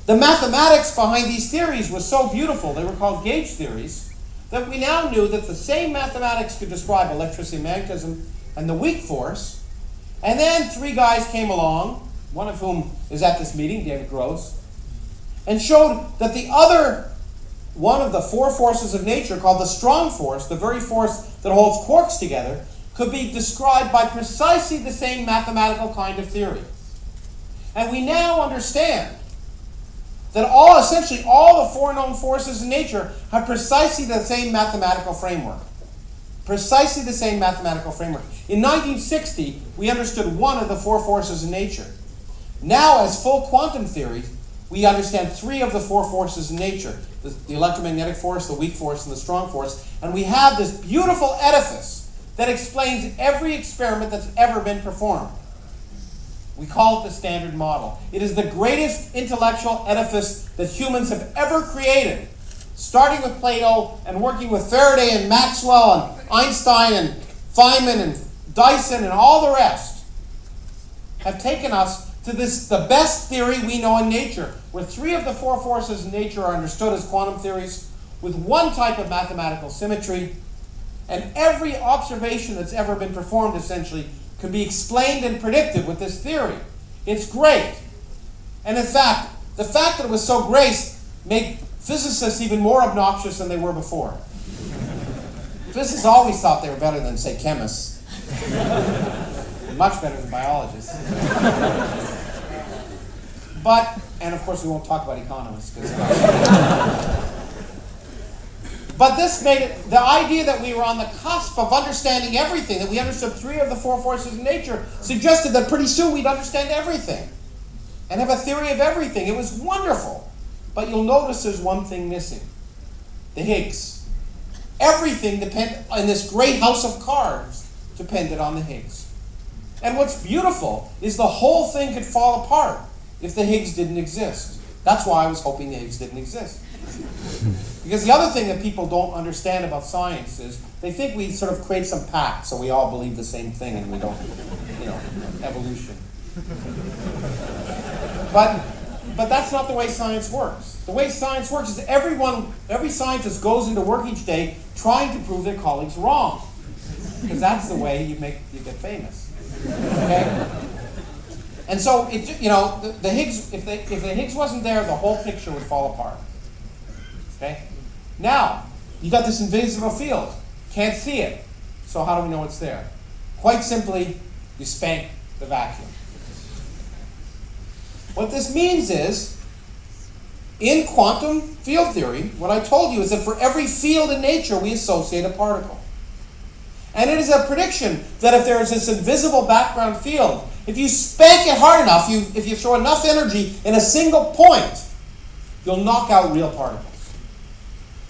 The mathematics behind these theories was so beautiful, they were called gauge theories, that we now knew that the same mathematics could describe electricity and magnetism and the weak force. And then 3 guys came along, one of whom is at this meeting, David Krauss, and showed that the other one of the 4 forces of nature, called the strong force, the very force that holds quarks together, could be described by precisely the same mathematical kind of theory. And we now understand that essentially all the 4 known forces in nature have precisely the same mathematical framework. Precisely the same mathematical framework. In 1960, we understood one of the 4 forces in nature. Now, as full quantum theory, we understand 3 of the 4 forces in nature. The electromagnetic force, the weak force, and the strong force. And we have this beautiful edifice that explains every experiment that's ever been performed. We call it the Standard Model. It is the greatest intellectual edifice that humans have ever created, starting with Plato and working with Faraday and Maxwell and Einstein and Feynman and Dyson and all the rest, have taken us to the best theory we know in nature, where 3 of the 4 forces in nature are understood as quantum theories, with 1 type of mathematical symmetry, and every observation that's ever been performed, essentially, can be explained and predicted with this theory. It's great. And in fact, the fact that it was so great made physicists even more obnoxious than they were before. Physicists always thought they were better than, say, chemists. Much better than biologists. And of course we won't talk about economists. But this made it, the idea that we were on the cusp of understanding everything, that we understood 3 of the 4 forces in nature, suggested that pretty soon we'd understand everything and have a theory of everything. It was wonderful. But you'll notice there's one thing missing. The Higgs. Everything in this great house of cards depended on the Higgs. And what's beautiful is the whole thing could fall apart if the Higgs didn't exist. That's why I was hoping the Higgs didn't exist. Because the other thing that people don't understand about science is they think we sort of create some pact so we all believe the same thing and we don't, evolution. But that's not the way science works. The way science works is every scientist goes into work each day trying to prove their colleagues wrong. because that's the way you get famous. Okay? And so, the Higgs, if the Higgs wasn't there, the whole picture would fall apart. Okay? Now, you got this invisible field. Can't see it. So how do we know it's there? Quite simply, you spank the vacuum. What this means is, in quantum field theory, what I told you is that for every field in nature, we associate a particle. And it is a prediction that if there is this invisible background field, if you spank it hard enough, if you throw enough energy in a single point, you'll knock out real particles.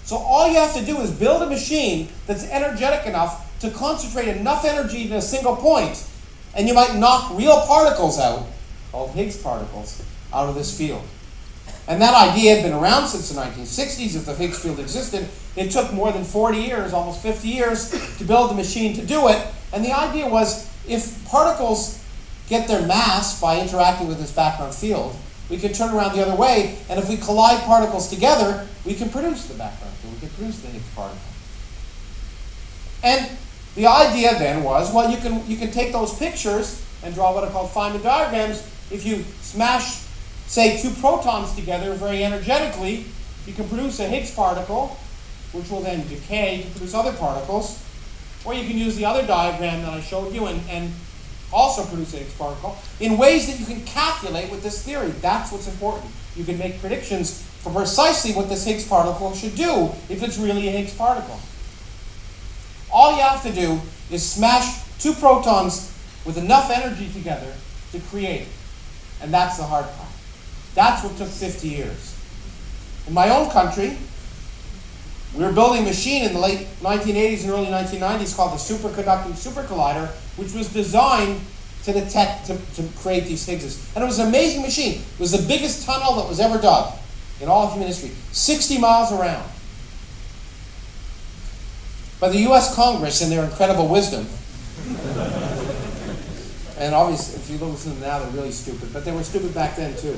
So all you have to do is build a machine that's energetic enough to concentrate enough energy in a single point, and you might knock real particles out, called Higgs particles, out of this field. And that idea had been around since the 1960s. If the Higgs field existed, it took more than 40 years, almost 50 years, to build the machine to do it. And the idea was, if particles get their mass by interacting with this background field, we can turn around the other way, and if we collide particles together, we can produce the background field. We can produce the Higgs particle. And the idea then was, well, you can take those pictures and draw what are called Feynman diagrams. If you smash, say, two protons together very energetically, you can produce a Higgs particle, which will then decay to produce other particles. Or you can use the other diagram that I showed you and also produce a Higgs particle in ways that you can calculate with this theory. That's what's important. You can make predictions for precisely what this Higgs particle should do if it's really a Higgs particle. All you have to do is smash two protons with enough energy together to create it. And that's the hard part. That's what took 50 years. In my own country, we were building a machine in the late 1980s and early 1990s called the superconducting supercollider, which was designed to detect, to create these Higgses. And it was an amazing machine. It was the biggest tunnel that was ever dug in all of human history, 60 miles around. But the US Congress, in their incredible wisdom, and obviously, if you listen to them now, they're really stupid, but they were stupid back then too,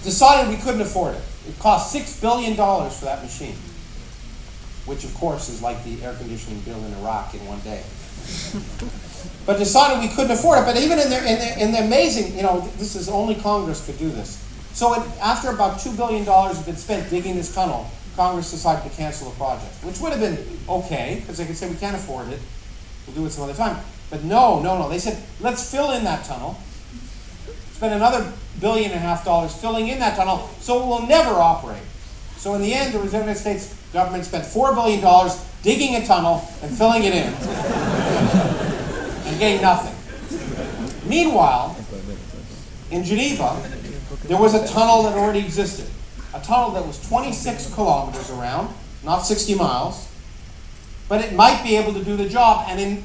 decided we couldn't afford it. It cost $6 billion for that machine, which of course is like the air conditioning bill in Iraq in one day. But decided we couldn't afford it. But even in the amazing, this is only Congress could do this. So after about $2 billion had been spent digging this tunnel, Congress decided to cancel the project, which would have been okay, because they could say we can't afford it, we'll do it some other time. But no. They said, let's fill in that tunnel. Spend another $1.5 billion filling in that tunnel, so it will never operate. So in the end, the United States government spent $4 billion digging a tunnel and filling it in, and getting nothing. Meanwhile, in Geneva, there was a tunnel that already existed. A tunnel that was 26 kilometers around, not 60 miles, but it might be able to do the job. And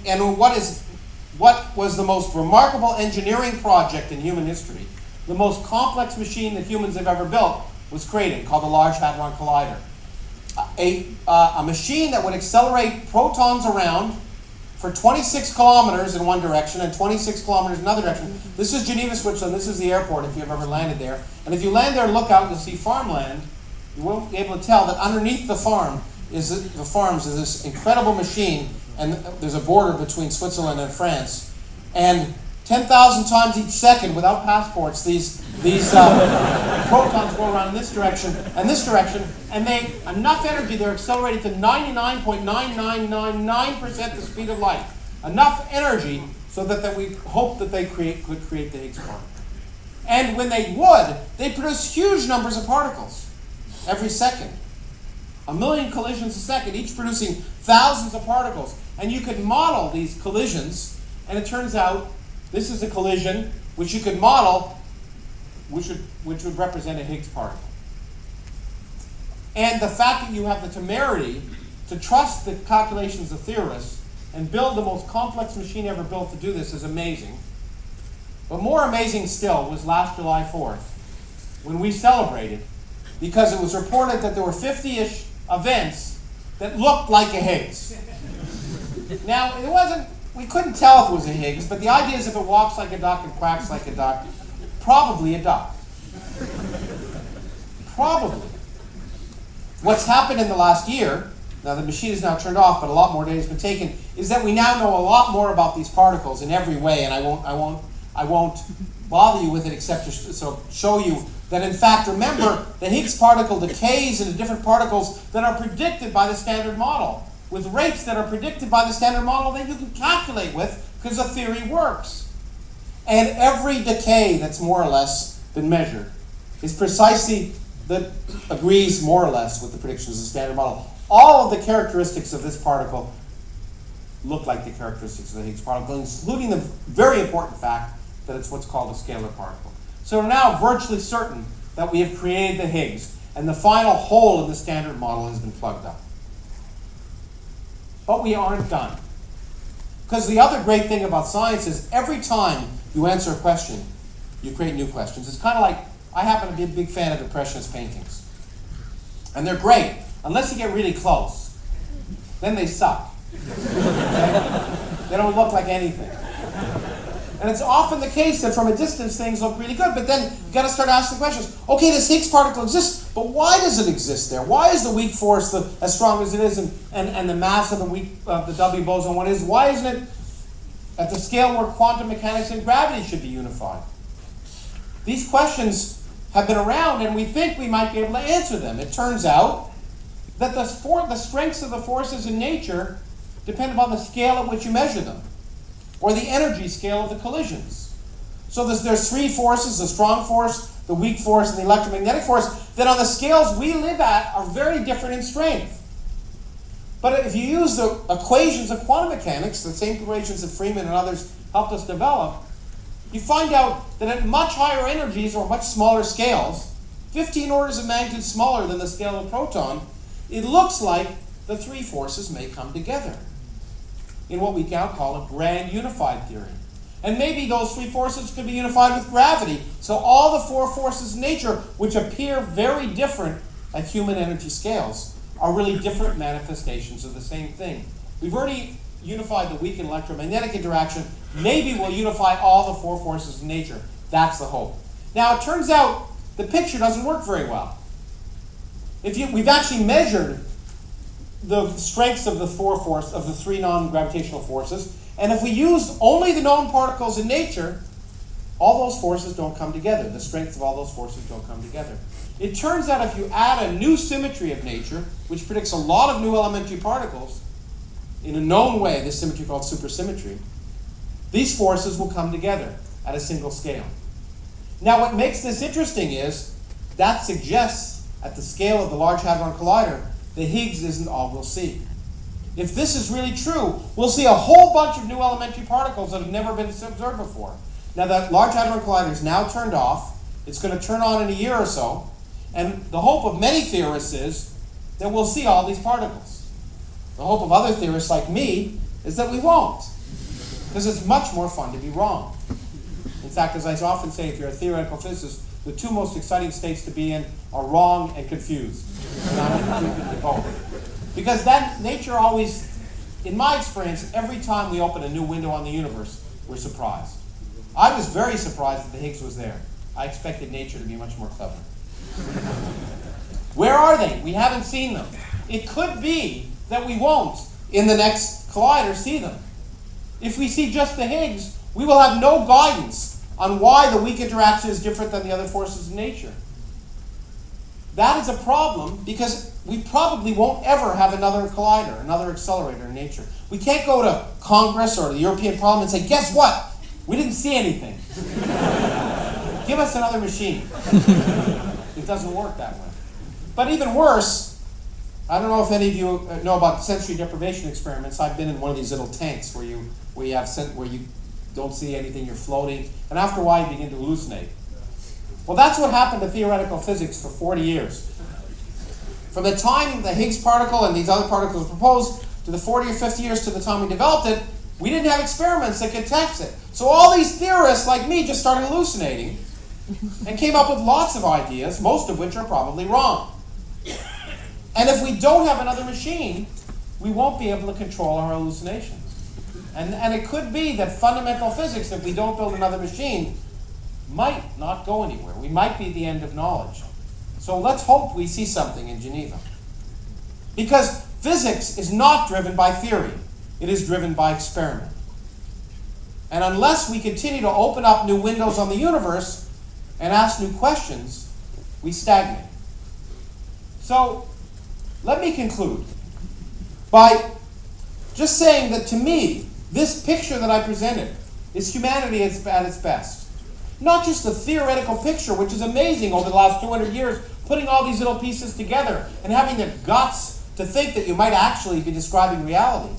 what was the most remarkable engineering project in human history, the most complex machine that humans have ever built, was created, called the Large Hadron Collider. A machine that would accelerate protons around for 26 kilometers in one direction and 26 kilometers in another direction. This is Geneva, Switzerland. This is the airport if you've ever landed there. And if you land there and look out and see farmland, you won't be able to tell that underneath the farms is this incredible machine, and there's a border between Switzerland and France. And 10,000 times each second, without passports, these protons go around in this direction and this direction, and they enough energy, they're accelerated to 99.9999% the speed of light. Enough energy so that we hope that they could create the Higgs particle. And when they would, they produce huge numbers of particles every second. 1 million collisions a second, each producing thousands of particles. And you could model these collisions, and it turns out this is a collision which you could model, which would represent a Higgs particle. And the fact that you have the temerity to trust the calculations of theorists and build the most complex machine ever built to do this is amazing. But more amazing still was last July 4th, when we celebrated, because it was reported that there were 50-ish events that looked like a Higgs. Now, we couldn't tell if it was a Higgs, but the idea is if it walks like a duck and quacks like a duck, probably a duck. Probably. What's happened in the last year now the machine is now turned off, but a lot more data has been taken, is that we now know a lot more about these particles in every way, and I won't bother you with it except to show you that, in fact, remember, the Higgs particle decays into different particles that are predicted by the Standard Model, with rates that are predicted by the Standard Model that you can calculate with because the theory works. And every decay that's more or less been measured is precisely that agrees more or less with the predictions of the Standard Model. All of the characteristics of this particle look like the characteristics of the Higgs particle, including the very important fact that it's what's called a scalar particle. So we're now virtually certain that we have created the Higgs, and the final hole in the Standard Model has been plugged up. But we aren't done. Because the other great thing about science is every time you answer a question, you create new questions. It's kind of like, I happen to be a big fan of Impressionist paintings. And they're great, unless you get really close. Then they suck. Okay? They don't look like anything. And it's often the case that from a distance things look really good, but then you've got to start asking questions. Okay, this Higgs particle exists, but why does it exist there? Why is the weak force as strong as it is, and the mass of the W boson what is? Why isn't it at the scale where quantum mechanics and gravity should be unified? These questions have been around, and we think we might be able to answer them. It turns out that the strengths of the forces in nature depend upon the scale at which you measure them, or the energy scale of the collisions. So there's three forces: the strong force, the weak force, and the electromagnetic force, that on the scales we live at are very different in strength. But if you use the equations of quantum mechanics, the same equations that Freeman and others helped us develop, you find out that at much higher energies or much smaller scales, 15 orders of magnitude smaller than the scale of a proton, it looks like the three forces may come together in what we now call a grand unified theory. And maybe those three forces could be unified with gravity. So all the four forces in nature, which appear very different at human energy scales, are really different manifestations of the same thing. We've already unified the weak and electromagnetic interaction. Maybe we'll unify all the four forces in nature. That's the hope. Now, it turns out the picture doesn't work very well. We've actually measured the strengths of the three non-gravitational forces, and if we use only the known particles in nature, all those forces don't come together. The strengths of all those forces don't come together. It turns out if you add a new symmetry of nature, which predicts a lot of new elementary particles, in a known way, this symmetry called supersymmetry, these forces will come together at a single scale. Now, what makes this interesting is that suggests, at the scale of the Large Hadron Collider, the Higgs isn't all we'll see. If this is really true, we'll see a whole bunch of new elementary particles that have never been observed before. Now, that Large Hadron Collider is now turned off. It's going to turn on in a year or so. And the hope of many theorists is that we'll see all these particles. The hope of other theorists like me is that we won't, because it's much more fun to be wrong. In fact, as I often say, if you're a theoretical physicist, the two most exciting states to be in are wrong and confused. And I'm completely both. Because that nature always, in my experience, every time we open a new window on the universe, we're surprised. I was very surprised that the Higgs was there. I expected nature to be much more clever. Where are they? We haven't seen them. It could be that we won't, in the next collider, see them. If we see just the Higgs, we will have no guidance on why the weak interaction is different than the other forces in nature. That is a problem because we probably won't ever have another collider, another accelerator in nature. We can't go to Congress or the European Parliament and say, guess what? We didn't see anything. Give us another machine. It doesn't work that way. But even worse, I don't know if any of you know about sensory deprivation experiments. I've been in one of these little tanks where you don't see anything, you're floating, and after a while you begin to hallucinate. Well, that's what happened to theoretical physics for 40 years. From the time the Higgs particle and these other particles were proposed to the 40 or 50 years to the time we developed it, we didn't have experiments that could test it. So all these theorists like me just started hallucinating and came up with lots of ideas, most of which are probably wrong. And if we don't have another machine, we won't be able to control our hallucinations. And it could be that fundamental physics, if we don't build another machine, might not go anywhere. We might be at the end of knowledge. So let's hope we see something in Geneva. Because Physics is not driven by theory. It is driven by experiment. And unless we continue to open up new windows on the universe and ask new questions, we stagnate. So, let me conclude by just saying that to me, this picture that I presented is humanity at its best. Not just a theoretical picture, which is amazing over the last 200 years, putting all these little pieces together and having the guts to think that you might actually be describing reality.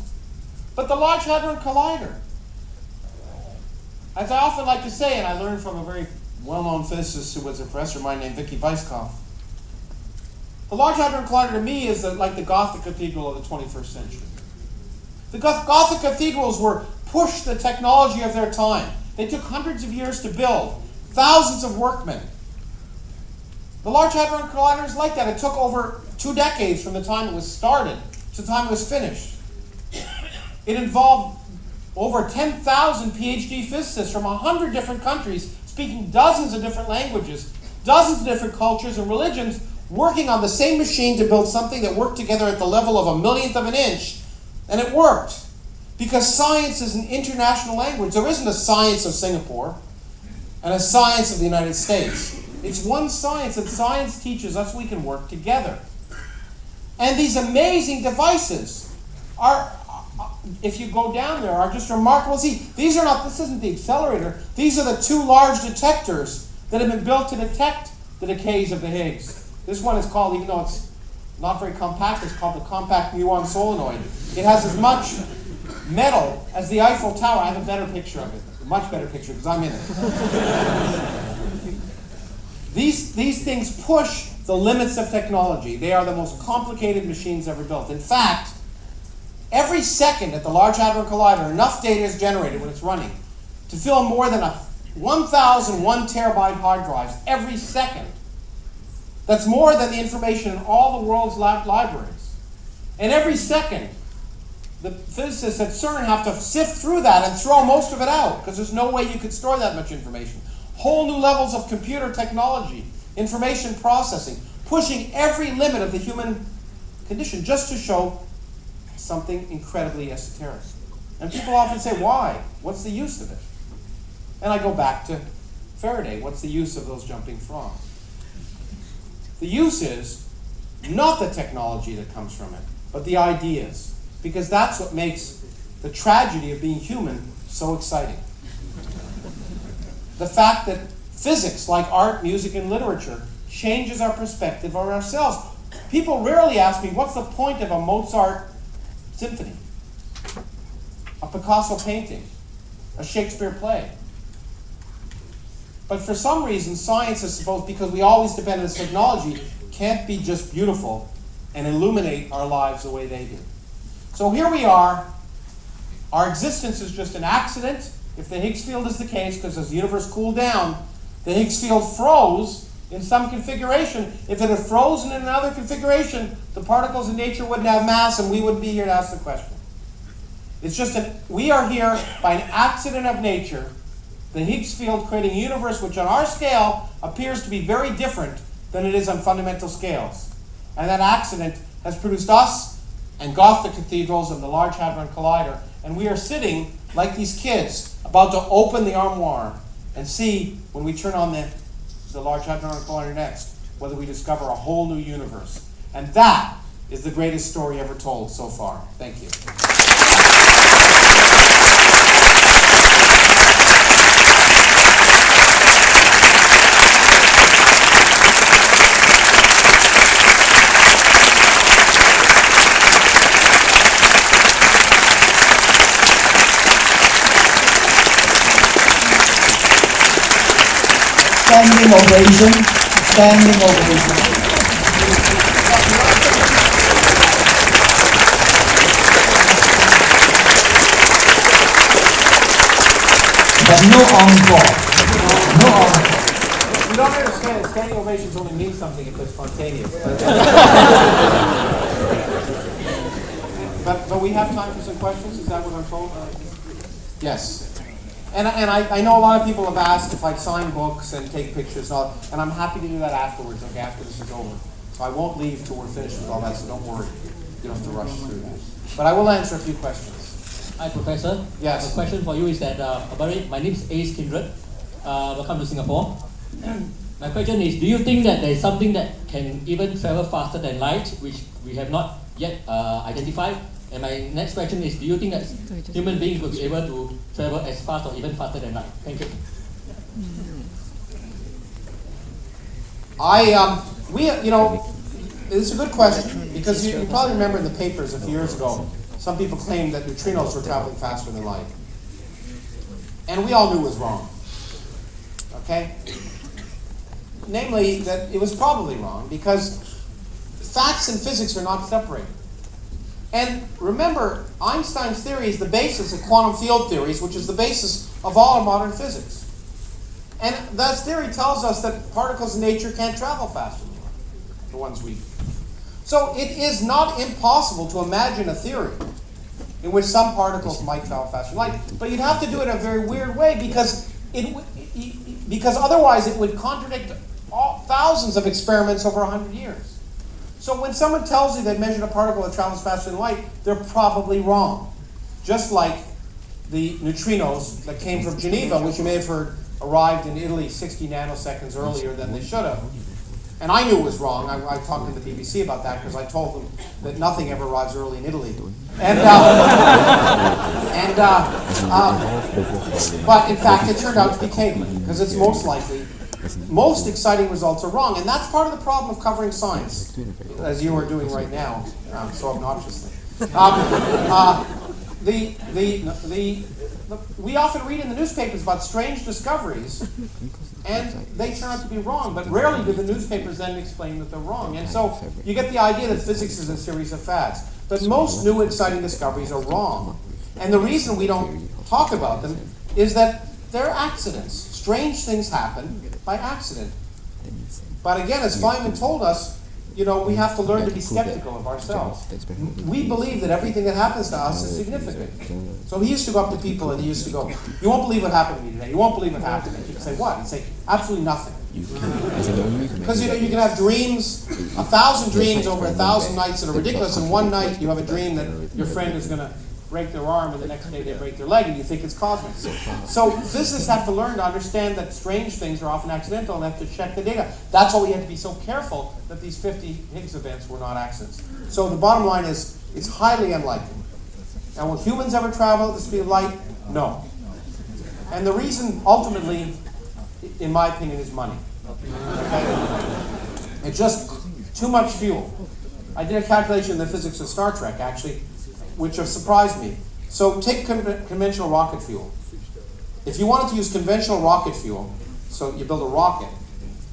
But the Large Hadron Collider. As I often like to say, and I learned from a very well-known physicist who was a professor of mine named Vicky Weisskopf, the Large Hadron Collider to me is like the Gothic cathedral of the 21st century. The Gothic cathedrals were pushed the technology of their time. They took hundreds of years to build, thousands of workmen. The Large Hadron Collider is like that. It took over 2 decades from the time it was started to the time it was finished. It involved over 10,000 PhD physicists from 100 different countries, speaking dozens of different languages, dozens of different cultures and religions, working on the same machine to build something that worked together at the level of a millionth of an inch. And it worked. Because science is an international language. There isn't a science of Singapore and a science of the United States. It's one science, and science teaches us we can work together. And these amazing devices are, if you go down there, are just remarkable. See, this isn't the accelerator. These are the 2 large detectors that have been built to detect the decays of the Higgs. This one is called, even though it's not very compact, it's called the compact muon solenoid. It has as much metal as the Eiffel Tower. I have a better picture of it. A much better picture, because I'm in it. These things push the limits of technology. They are the most complicated machines ever built. In fact, every second at the Large Hadron Collider, enough data is generated when it's running to fill more than 1,001 terabyte hard drives every second. That's more than the information in all the world's libraries. And every second, the physicists at CERN have to sift through that and throw most of it out, because there's no way you could store that much information. Whole new levels of computer technology, information processing, pushing every limit of the human condition just to show something incredibly esoteric. And people often say, why? What's the use of it? And I go back to Faraday. What's the use of those jumping frogs? The use is not the technology that comes from it, but the ideas. Because that's what makes the tragedy of being human so exciting. The fact that physics, like art, music, and literature, changes our perspective on ourselves. People rarely ask me, what's the point of a Mozart symphony? A Picasso painting? A Shakespeare play? But for some reason, science is supposed, because we always depend on this technology, can't be just beautiful and illuminate our lives the way they do. So here we are. Our existence is just an accident. If the Higgs field is the case, because as the universe cooled down, the Higgs field froze in some configuration. If it had frozen in another configuration, the particles in nature wouldn't have mass, and we wouldn't be here to ask the question. It's just we are here by an accident of nature, the Higgs field creating a universe which on our scale appears to be very different than it is on fundamental scales. And that accident has produced us and Gothic cathedrals and the Large Hadron Collider. And we are sitting, like these kids, about to open the armoire and see, when we turn on the Large Hadron Collider next, whether we discover a whole new universe. And that is the greatest story ever told so far. Thank you. Standing ovation. Standing ovation. But no encore. No encore. You don't understand, standing ovations only mean something if they're spontaneous. But we have time for some questions? Is that what I'm told? Yes. And I know a lot of people have asked if I'd sign books and take pictures, and I'm happy to do that afterwards, okay, after this is over. So I won't leave till we're finished with all that, so don't worry. you don't have to rush through that. But I will answer a few questions. Hi, Professor. Yes. A question for you is that, my name is Ace Kindred. Welcome to Singapore. My question is, do you think that there is something that can even travel faster than light, which we have not yet identified? And my next question is, do you think that human beings will be able to travel as fast or even faster than light? Thank you. It's a good question, because you probably remember in the papers a few years ago, some people claimed that neutrinos were traveling faster than light. And we all knew it was wrong. Okay? Namely, that it was probably wrong, because facts and physics are not separated. And remember, Einstein's theory is the basis of quantum field theories, which is the basis of all of modern physics. And that theory tells us that particles in nature can't travel faster than light, the ones we do. So it is not impossible to imagine a theory in which some particles might travel faster than light, but you'd have to do it in a very weird way, because otherwise it would contradict thousands of experiments over 100 years. So when someone tells you they've measured a particle that travels faster than light, they're probably wrong. Just like the neutrinos that came from Geneva, which you may have heard arrived in Italy 60 nanoseconds earlier than they should have. And I knew it was wrong. I talked to the BBC about that, because I told them that nothing ever arrives early in Italy. But in fact, it turned out to be cabling, because it's most likely. Most exciting results are wrong, and that's part of the problem of covering science, as you are doing right now, so obnoxiously. We often read in the newspapers about strange discoveries, and they turn out to be wrong, but rarely do the newspapers then explain that they're wrong. And so you get the idea that physics is a series of fads. But most new exciting discoveries are wrong. And the reason we don't talk about them is that they're accidents. Strange things happen by accident. But again, as Freeman told us, we have to learn to be skeptical of ourselves. We believe that everything that happens to us is significant. So he used to go up to people and he used to go, "You won't believe what happened to me today. You won't believe what happened." And people say, "What?" He'd say, "Absolutely nothing." Because you can have dreams, 1,000 dreams over 1,000 nights that are ridiculous, and one night you have a dream that your friend is going to break their arm, and the next day they break their leg, and you think it's cosmic. So physicists have to learn to understand that strange things are often accidental, and have to check the data. That's why we have to be so careful that these 50 Higgs events were not accidents. So the bottom line is, it's highly unlikely. Now, will humans ever travel at the speed of light? No. And the reason, ultimately, in my opinion, is money. Okay? It's just too much fuel. I did a calculation in the physics of Star Trek, actually, which have surprised me. So take conventional rocket fuel. If you wanted to use conventional rocket fuel, so you build a rocket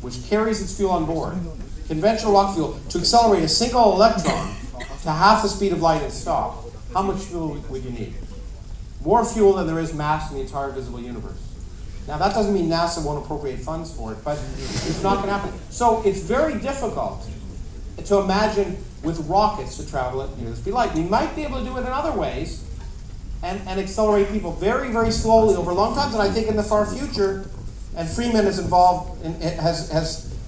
which carries its fuel on board, conventional rocket fuel, to accelerate a single electron to half the speed of light and stop, how much fuel would you need? More fuel than there is mass in the entire visible universe. Now that doesn't mean NASA won't appropriate funds for it, but it's not going to happen. So it's very difficult to imagine with rockets to travel at near the speed of light. We might be able to do it in other ways and accelerate people very, very slowly over long times. And I think in the far future, and Freeman is involved in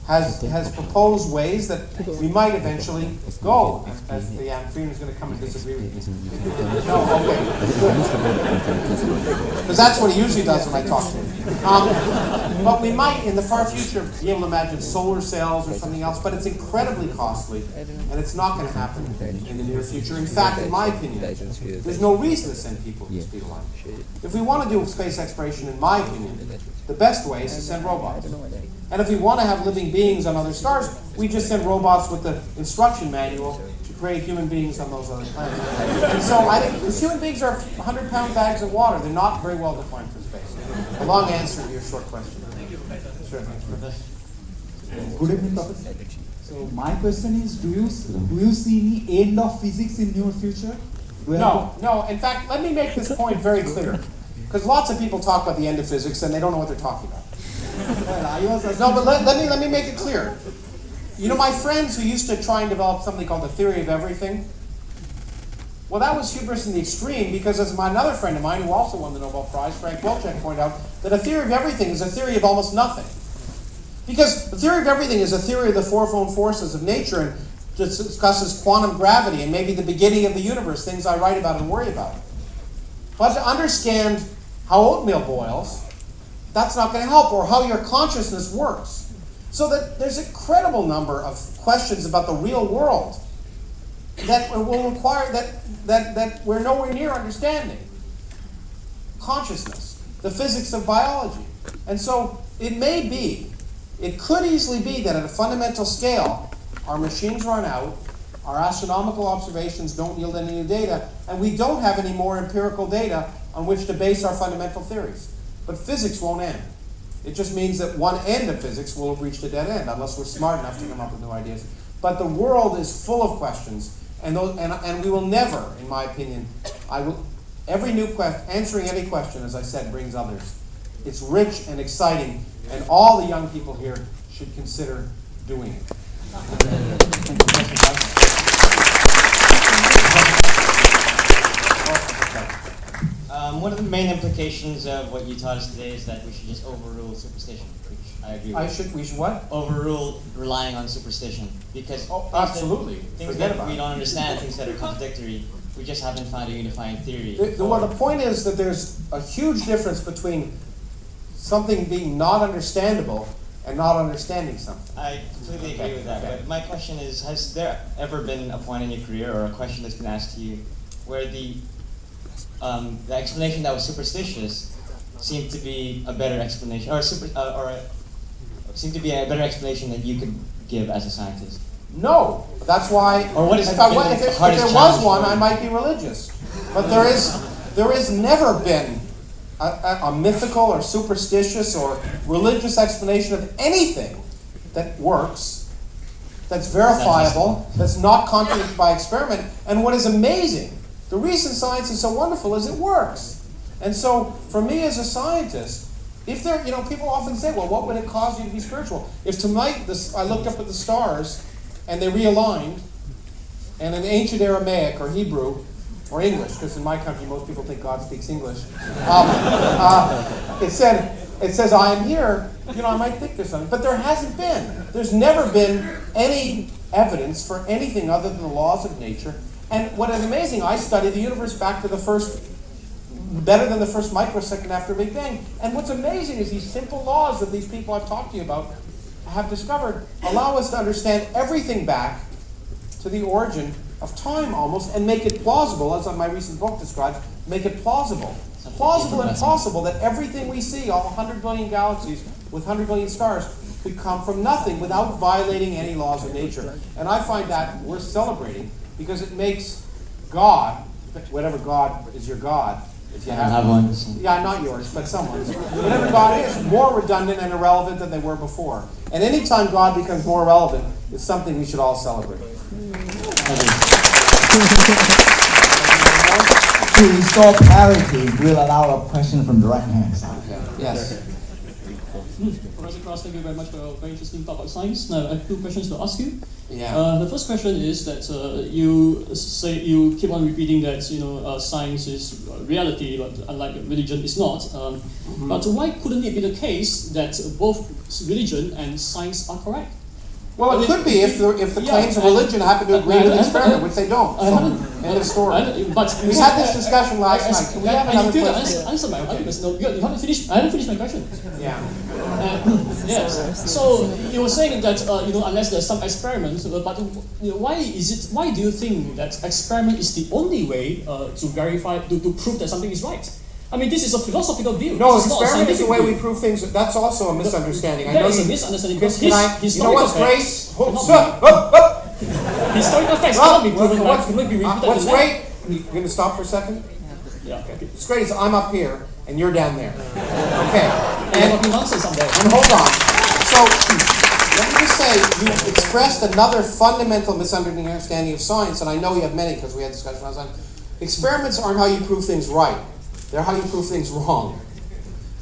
has proposed ways that we might eventually go. Freeman's going to come and disagree with me. No, okay, good. Because that's what he usually does when I talk to him. But we might, in the far future, be able to imagine solar cells or something else, but it's incredibly costly, and it's not going to happen in the near future. In fact, in my opinion, there's no reason to send people to the speed of light. If we want to do space exploration, in my opinion, the best way is to send robots. And if we want to have living beings on other stars, we just send robots with the instruction manual to create human beings on those other planets. And so I think human beings are 100-pound bags of water. They're not very well defined for space. A long answer to your short question. Thank you, Professor. Sure, thanks, Professor. Good evening, Professor. So my question is, do you see any end of physics in near future? No. In fact, let me make this point very clear. Because lots of people talk about the end of physics and they don't know what they're talking about. No, but let me make it clear. My friends who used to try and develop something called the theory of everything, well, that was hubris in the extreme, because as another friend of mine who also won the Nobel Prize, Frank Wilczek, pointed out, that a theory of everything is a theory of almost nothing. Because the theory of everything is a theory of the fourfold forces of nature, and discusses quantum gravity and maybe the beginning of the universe, things I write about and worry about. But to understand how oatmeal boils, that's not going to help, or how your consciousness works. So that there's an incredible number of questions about the real world that will require that we're nowhere near understanding. Consciousness, the physics of biology. And so it could easily be that at a fundamental scale, our machines run out, our astronomical observations don't yield any new data, and we don't have any more empirical data on which to base our fundamental theories. But physics won't end. It just means that one end of physics will have reached a dead end, unless we're smart enough to come up with new ideas. But the world is full of questions, and we will never, in my opinion, answering any question, as I said, brings others. It's rich and exciting, and all the young people here should consider doing it. One of the main implications of what you taught us today is that we should just overrule superstition, which I agree with. We should what? Overrule relying on superstition. Because absolutely. Things that we don't understand, things that are contradictory, we just haven't found a unifying theory. The point is that there's a huge difference between something being not understandable and not understanding something. I completely agree with that. But my question is, has there ever been a point in your career, or a question that's been asked to you, where the explanation that was superstitious seemed to be a better explanation, seemed to be a better explanation that you could give as a scientist? No, that's why. Or what is if there was one, I might be religious. But there has never been a mythical or superstitious or religious explanation of anything that works, that's verifiable, that's not contradicted by experiment. And what is amazing, the reason science is so wonderful is it works. And so, for me as a scientist, if there, people often say, well, what would it cause you to be spiritual? If tonight I looked up at the stars and they realigned, and in ancient Aramaic or Hebrew or English, because in my country most people think God speaks English, it says, I am here, I might think there's something, but there hasn't been. There's never been any evidence for anything other than the laws of nature. And what is amazing, I study the universe back to better than the first microsecond after Big Bang. And what's amazing is these simple laws that these people I've talked to you about have discovered allow us to understand everything back to the origin of time almost, and make it plausible, as my recent book describes, make it plausible. Plausible and possible that everything we see, all 100 billion galaxies with 100 billion stars, could come from nothing without violating any laws of nature. And I find that worth celebrating, because it makes God, whatever God is your God, if you have one. Yeah, not yours, but someone's. Whatever God is, more redundant and irrelevant than they were before. And anytime God becomes more relevant, it's something we should all celebrate. To restore parity, we'll allow a question from the right hand side. Okay. Yes. Professor Krauss, thank you very much for a very interesting talk about science. Now, I have two questions to ask you. Yeah. The first question is that you keep on repeating that science is reality, but unlike religion, it's not. But why couldn't it be the case that both religion and science are correct? Well, it could be if the claims of religion happen to agree with the experiment, which they don't. End of story. We had this discussion last night. Can we have another question? Answer my question. No, you haven't finished. I haven't finished my question. Yeah. Yes. So you were saying that unless there's some experiment, but why do you think that experiment is the only way to verify, to prove that something is right? I mean, this is a philosophical view. No, experiment is the way we prove things. That's also a misunderstanding. That is a misunderstanding. Because you know what's great? Historical facts cannot be proven. What's great? You're going to stop for a second? Yeah. Okay. It's great is I'm up here and you're down there. Okay. And hold on. So let me just say, you expressed another fundamental misunderstanding of science, and I know you have many because we had discussion last time. Experiments aren't how you prove things right. They're how you prove things wrong.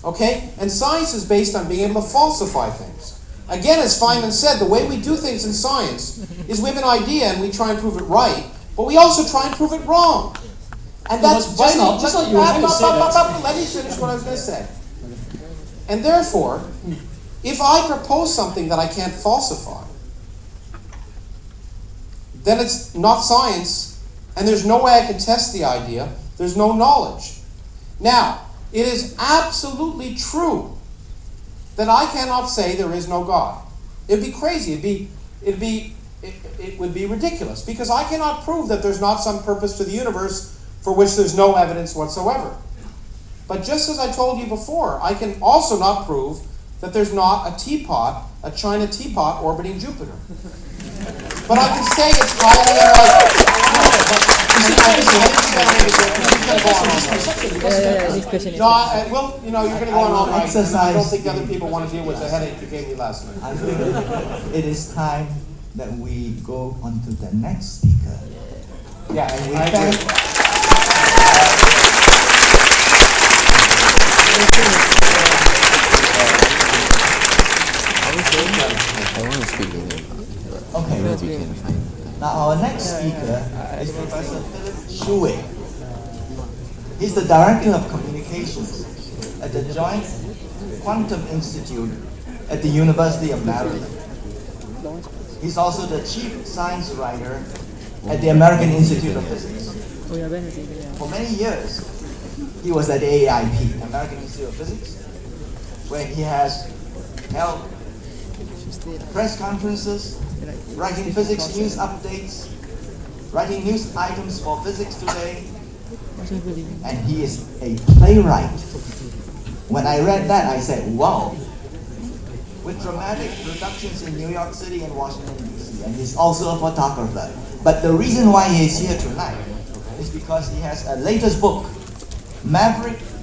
Okay? And science is based on being able to falsify things. Again, as Feynman said, the way we do things in science is we have an idea and we try and prove it right, but we also try and prove it wrong. And that's vital. Let me finish what I was going to say. And therefore, if I propose something that I can't falsify, then it's not science, and there's no way I can test the idea. There's no knowledge. Now, it is absolutely true that I cannot say there is no God. It'd be crazy. It would be ridiculous, because I cannot prove that there's not some purpose to the universe for which there's no evidence whatsoever. But just as I told you before, I can also not prove that there's not a teapot, a China teapot orbiting Jupiter. But I can say it's highly unlikely. Well, you're going to go on all night. I don't think other people want to deal with the headache you gave me last night. I think it is time that we go on to the next speaker. Yeah, And we I thank I want to speak with him. Okay. Maybe we can find. Now our next speaker is Professor Philip Shuey. He's the Director of Communications at the Joint Quantum Institute at the University of Maryland. He's also the Chief Science Writer at the American Institute of Physics. For many years, he was at the AIP, American Institute of Physics, where he has held press conferences, writing physics news updates, writing news items for Physics Today, and he is a playwright. When I read that, I said, wow. With dramatic productions in New York City and Washington, D.C., and he's also a photographer. But the reason why he is here tonight is because he has a latest book, Maverick